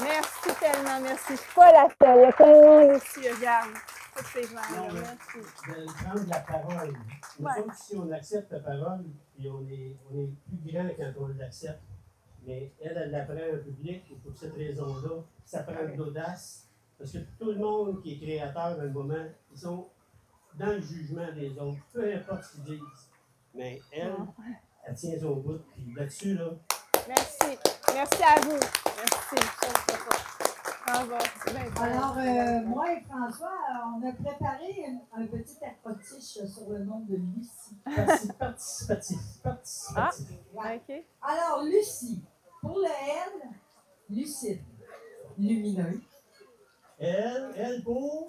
Merci tellement, merci. Je ne suis pas la seule. Il y a tout le monde ici, regarde. Toutes ces gens-là. Merci. De prendre la parole. Nous autres, si on accepte la parole, puis on est plus grand quand on l'accepte, mais elle l'apprend en public, et pour cette raison-là, ça prend de l'audace, parce que tout le monde qui est créateur dans le moment, ils sont dans le jugement des autres, peu importe ce qu'ils disent. Mais elle tient au bout, puis là-dessus, là. Merci. Merci à vous. Merci. Alors, moi et François, on a préparé un petit acrostiche sur le nom de Lucie. Participatif. Ah, OK. Alors, Lucie, pour le L, lucide, lumineux. Elle pour...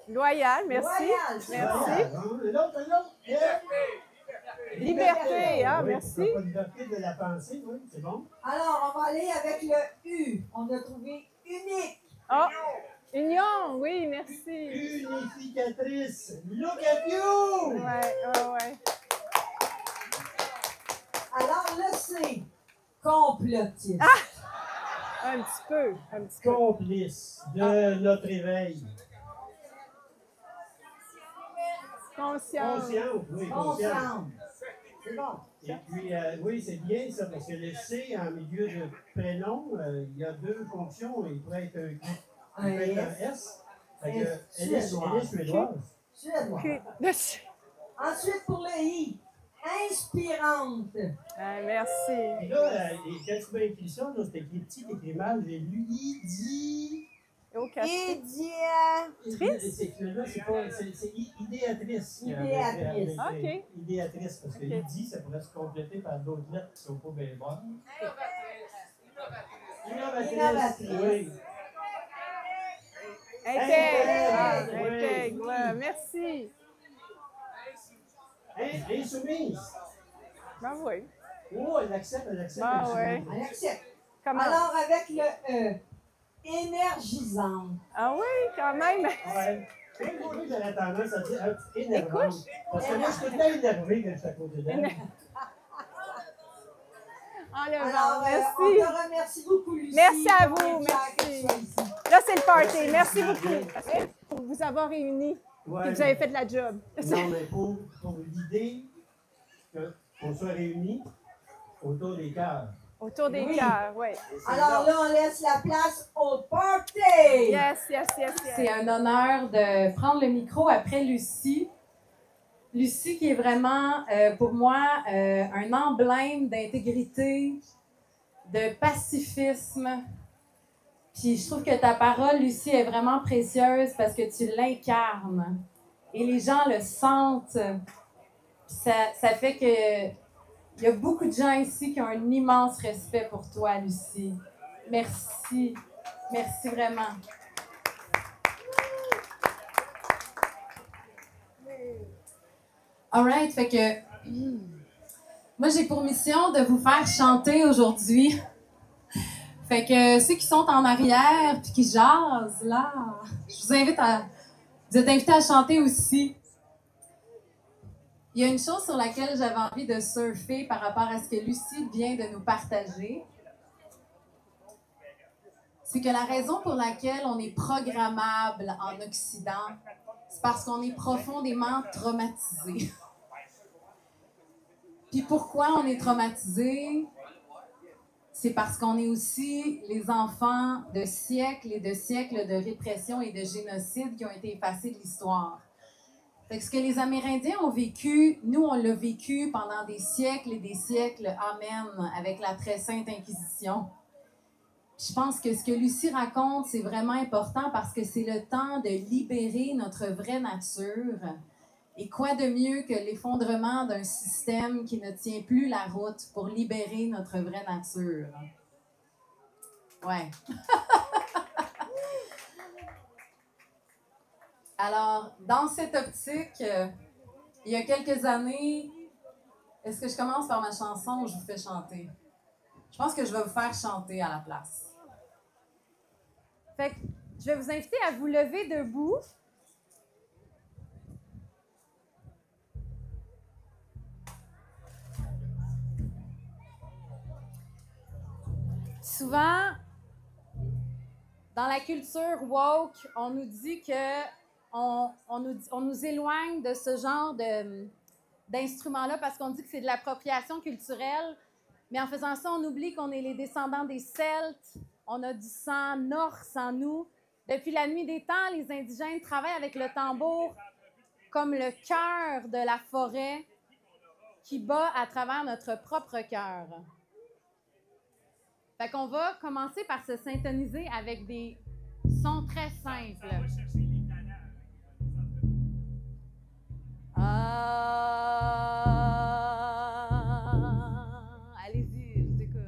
Loyal, merci. Loyal, merci. L'autre. Liberté, ah, merci. Liberté de la pensée, oui, c'est bon. Alors, on va aller avec le U. On a trouvé unique. Oh, union, oui, merci. Unificatrice. Look at you! Ouais. Alors, le C, complotiste. Ah! Un petit peu. Complice de notre éveil. Conscience. Oui, conscience. C'est bon. Et puis, oui, c'est bien ça, parce que le C, en milieu de prénom, il y a deux fonctions. Il pourrait être un S. Elle est suédoise. Suédoise. Ensuite, pour le I, inspirante. Merci. Et là, quand tu m'as écrit ça, c'était écrit petit, écrit mal, j'ai lu c'est idéatrice. Idéatrice. OK. Idéatrice, parce que l'idée, ça pourrait se compléter par d'autres lettres qui ne sont pas bien bonnes. Innovatrice. Oui. Intègre. Merci. Insoumise. Ben oui. Oh, elle accepte. Ben oui. Elle accepte. Comment? Alors, avec le E, énergisante. Ah oui, quand même. Ouais. Moi, j'aurais tendance à dire énervante. Parce que moi, je suis tout le temps énervé quand je suis à côté d'elle. Alors, merci. on te remercie beaucoup, Lucie. Merci à vous. Merci. Là, c'est le party. Merci beaucoup. Pour vous avoir réunis. Ouais, vous avez fait de la job. Non, mais pour l'idée qu'on soit réunis autour des cœurs. Autour des cœurs, oui. Alors là, on laisse la place au party! Yes. C'est un honneur de prendre le micro après Lucie. Lucie qui est vraiment, pour moi, un emblème d'intégrité, de pacifisme. Puis je trouve que ta parole, Lucie, est vraiment précieuse parce que tu l'incarnes. Et les gens le sentent. Ça fait que il y a beaucoup de gens ici qui ont un immense respect pour toi, Lucie. Merci. Merci vraiment. All right, fait que moi, j'ai pour mission de vous faire chanter aujourd'hui. Fait que ceux qui sont en arrière puis qui jasent, là, je vous invite vous êtes invités à chanter aussi. Il y a une chose sur laquelle j'avais envie de surfer par rapport à ce que Lucie vient de nous partager. C'est que la raison pour laquelle on est programmable en Occident, c'est parce qu'on est profondément traumatisé. Puis pourquoi on est traumatisé? C'est parce qu'on est aussi les enfants de siècles et de siècles de répression et de génocide qui ont été effacés de l'histoire. Fait que ce que les Amérindiens ont vécu, nous, on l'a vécu pendant des siècles et des siècles, amen, avec la très sainte Inquisition. Je pense que ce que Lucie raconte, c'est vraiment important parce que c'est le temps de libérer notre vraie nature. Et quoi de mieux que l'effondrement d'un système qui ne tient plus la route pour libérer notre vraie nature? Ouais. Alors, dans cette optique, il y a quelques années, est-ce que je commence par ma chanson ou je vous fais chanter? Je pense que je vais vous faire chanter à la place. Fait que je vais vous inviter à vous lever debout. Souvent, dans la culture woke, on nous dit que on nous éloigne de ce genre d'instruments-là parce qu'on dit que c'est de l'appropriation culturelle. Mais en faisant ça, on oublie qu'on est les descendants des Celtes. On a du sang norse en nous. Depuis la nuit des temps, les indigènes travaillent avec le tambour comme le cœur de la forêt qui bat à travers notre propre cœur. Fait qu'on va commencer par se syntoniser avec des sons très simples. Allez-y, je vous écoute.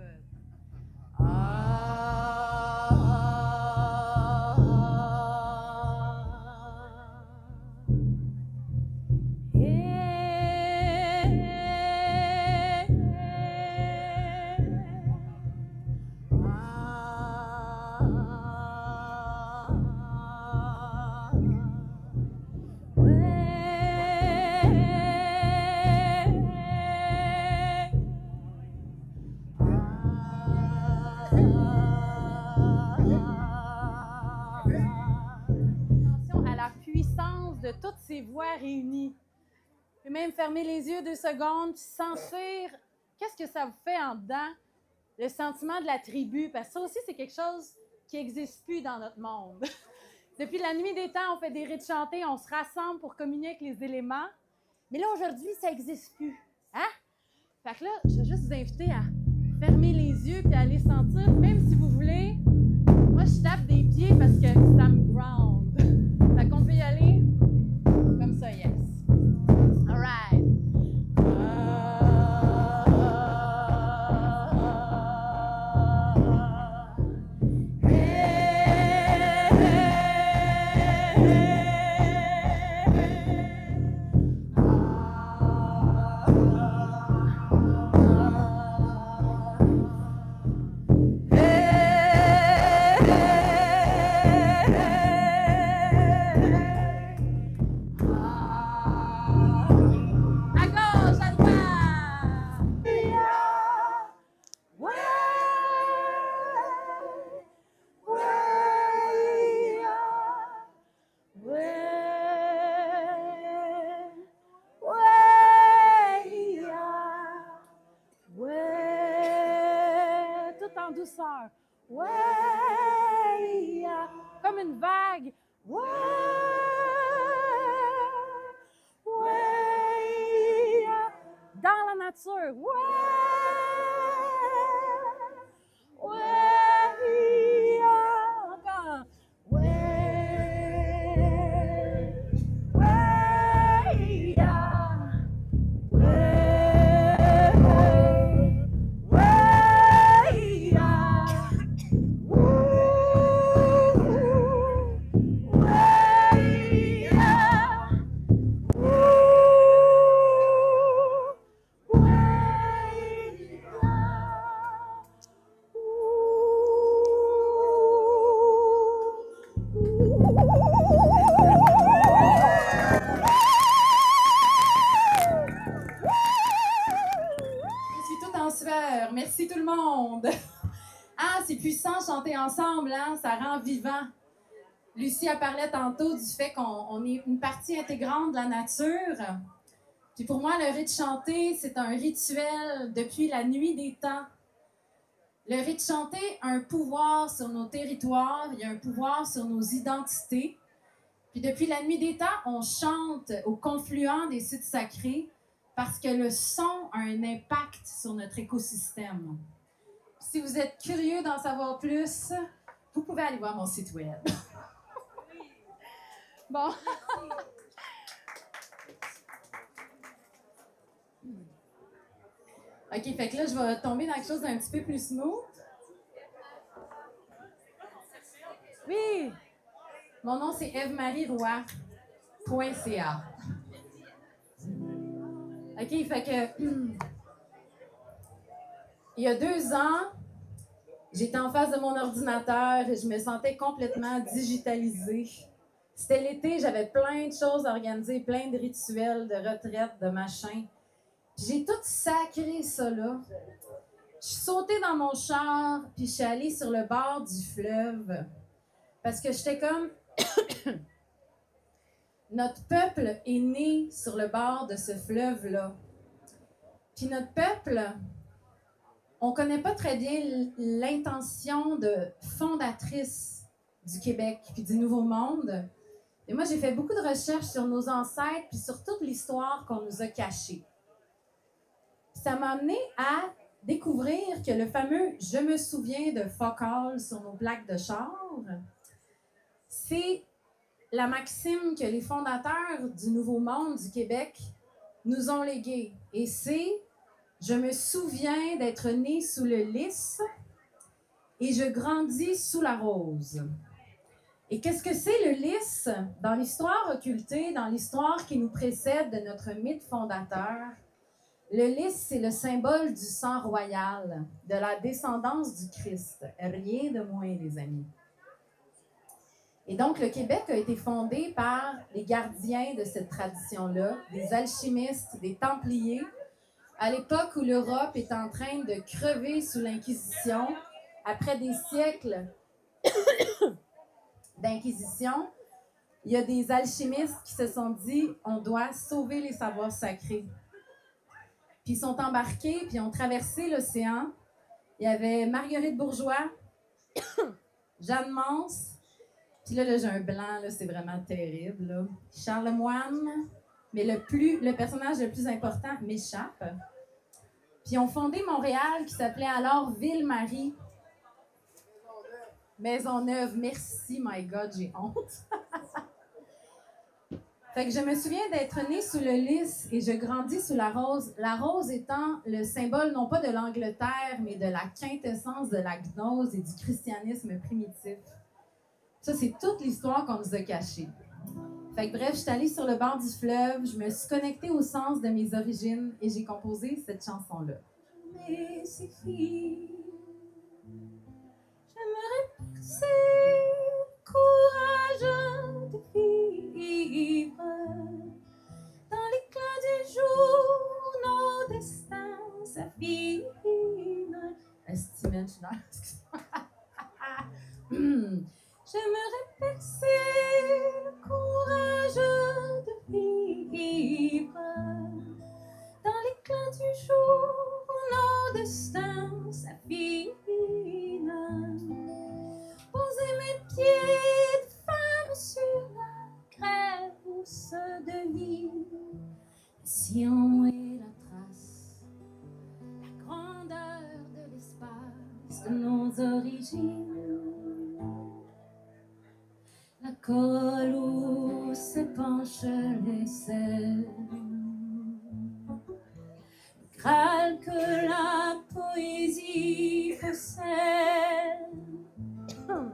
De toutes ces voix réunies. Vous pouvez même fermer les yeux 2 secondes puis sentir qu'est-ce que ça vous fait en dedans, le sentiment de la tribu, parce que ça aussi, c'est quelque chose qui n'existe plus dans notre monde. Depuis la nuit des temps, on fait des rites chantés, on se rassemble pour communier avec les éléments, mais là, aujourd'hui, ça n'existe plus. Hein? Fait que là, je vais juste vous inviter à fermer les yeux puis à aller sentir, même si vous voulez. Moi, je tape des pieds parce que ça me ground. Fait qu'on peut y aller comme ça, yes. All right. douceur. Ouais, comme une vague. Ouais, ouais, dans la nature. Ouais, sueur. Merci tout le monde. Ah, c'est puissant chanter ensemble, hein? Ça rend vivant. Lucie a parlé tantôt du fait qu'on est une partie intégrante de la nature. Puis pour moi, le rite chanté, c'est un rituel depuis la nuit des temps. Le rite chanté a un pouvoir sur nos territoires, il y a un pouvoir sur nos identités. Puis depuis la nuit des temps, on chante au confluent des sites sacrés parce que le son a un impact sur notre écosystème. Si vous êtes curieux d'en savoir plus, vous pouvez aller voir mon site web. Bon. OK, fait que là, je vais tomber dans quelque chose d'un petit peu plus smooth. Oui! Mon nom, c'est Eve-Marie Roy.ca. OK, fait que... il y a 2 ans, j'étais en face de mon ordinateur et je me sentais complètement digitalisée. C'était l'été, j'avais plein de choses à organiser, plein de rituels, de retraite, de machin. Puis j'ai tout sacré ça là. Je suis sautée dans mon char, puis je suis allée sur le bord du fleuve. Parce que j'étais comme... Notre peuple est né sur le bord de ce fleuve-là. Puis notre peuple, on ne connaît pas très bien l'intention de fondatrice du Québec puis du Nouveau Monde. Et moi, j'ai fait beaucoup de recherches sur nos ancêtres puis sur toute l'histoire qu'on nous a cachée. Ça m'a amené à découvrir que le fameux « Je me souviens de fuck all » sur nos plaques de char, c'est la maxime que les fondateurs du Nouveau Monde du Québec nous ont léguée. Et c'est « Je me souviens d'être né sous le lys et je grandis sous la rose ». Et qu'est-ce que c'est le lys? Dans l'histoire occultée, dans l'histoire qui nous précède de notre mythe fondateur, le lys, c'est le symbole du sang royal, de la descendance du Christ. Rien de moins, les amis. Et donc, le Québec a été fondé par les gardiens de cette tradition-là, des alchimistes, des templiers, à l'époque où l'Europe est en train de crever sous l'Inquisition, après des siècles d'Inquisition, il y a des alchimistes qui se sont dit « on doit sauver les savoirs sacrés ». Puis ils sont embarqués, puis ils ont traversé l'océan. Il y avait Marguerite Bourgeois, Jeanne Mance, puis là j'ai un blanc, là, c'est vraiment terrible, là. Charlemagne, mais le personnage le plus important m'échappe. Puis ils ont fondé Montréal, qui s'appelait alors Ville-Marie. Maisonneuve, merci, my God, j'ai honte. Fait que je me souviens d'être née sous le lys et je grandis sous la rose. La rose étant le symbole non pas de l'Angleterre, mais de la quintessence de la gnose et du christianisme primitif. Ça, c'est toute l'histoire qu'on nous a cachée. Fait que bref, je suis allée sur le bord du fleuve, je me suis connectée au sens de mes origines et j'ai composé cette chanson-là. Mais c'est fini. J'aimerais percer courage de vivre dans l'éclat du jour, nos destins s'affinent. Estimate, j'aimerais percer le courage de vivre dans l'éclat du jour, nos destins s'affinent. Poser mes pieds de femme sur la grève douce de l'île. Le sillon et la trace, la grandeur de l'espace de nos origines. La colle où se penchent les selles. Le Graal que la poésie possède. Quand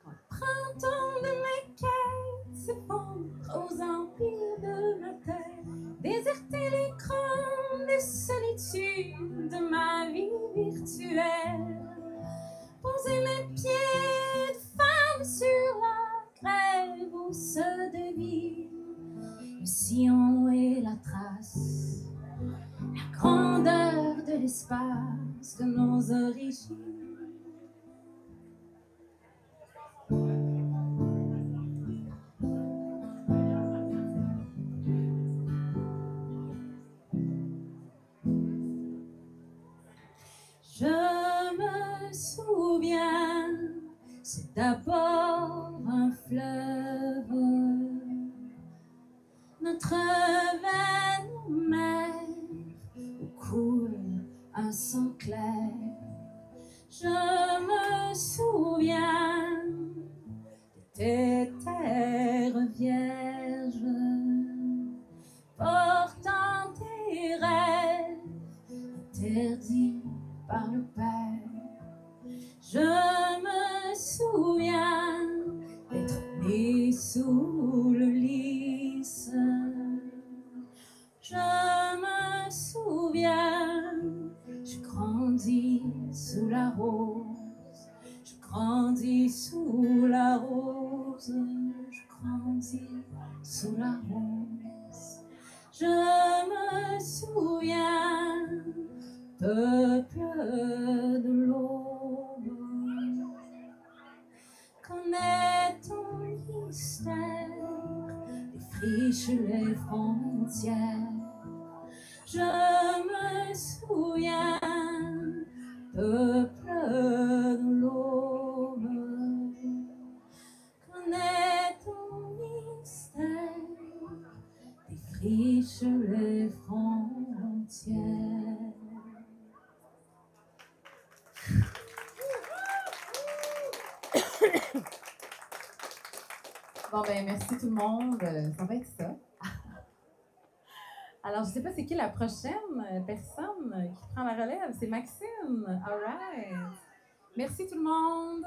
le printemps de mes quêtes s'effondre aux empires de ma terre, déserter l'écran des solitudes de ma vie virtuelle, poser mes pieds de femme sur la grève où se devine le sillon et la trace, la grandeur de l'espace de nos origines. Je me souviens, c'est d'abord un fleuve, notre veine mère où coule un sang clair. Je me souviens de tes terres vierges, portant tes rêves interdits par le Père. Je me souviens d'être né sous le lys. Je me souviens, je grandis sous la rose. Je grandis sous la rose. Je grandis sous la rose. Je me souviens, peuple de l'aube, connais ton mystère, défriche les frontières. Je me souviens, peuple de l'aube, connais ton mystère, défriche les frontières. Bon, ben merci tout le monde. Ça va être ça. Alors, je ne sais pas c'est qui la prochaine personne qui prend la relève. C'est Maxime. All right. Merci tout le monde.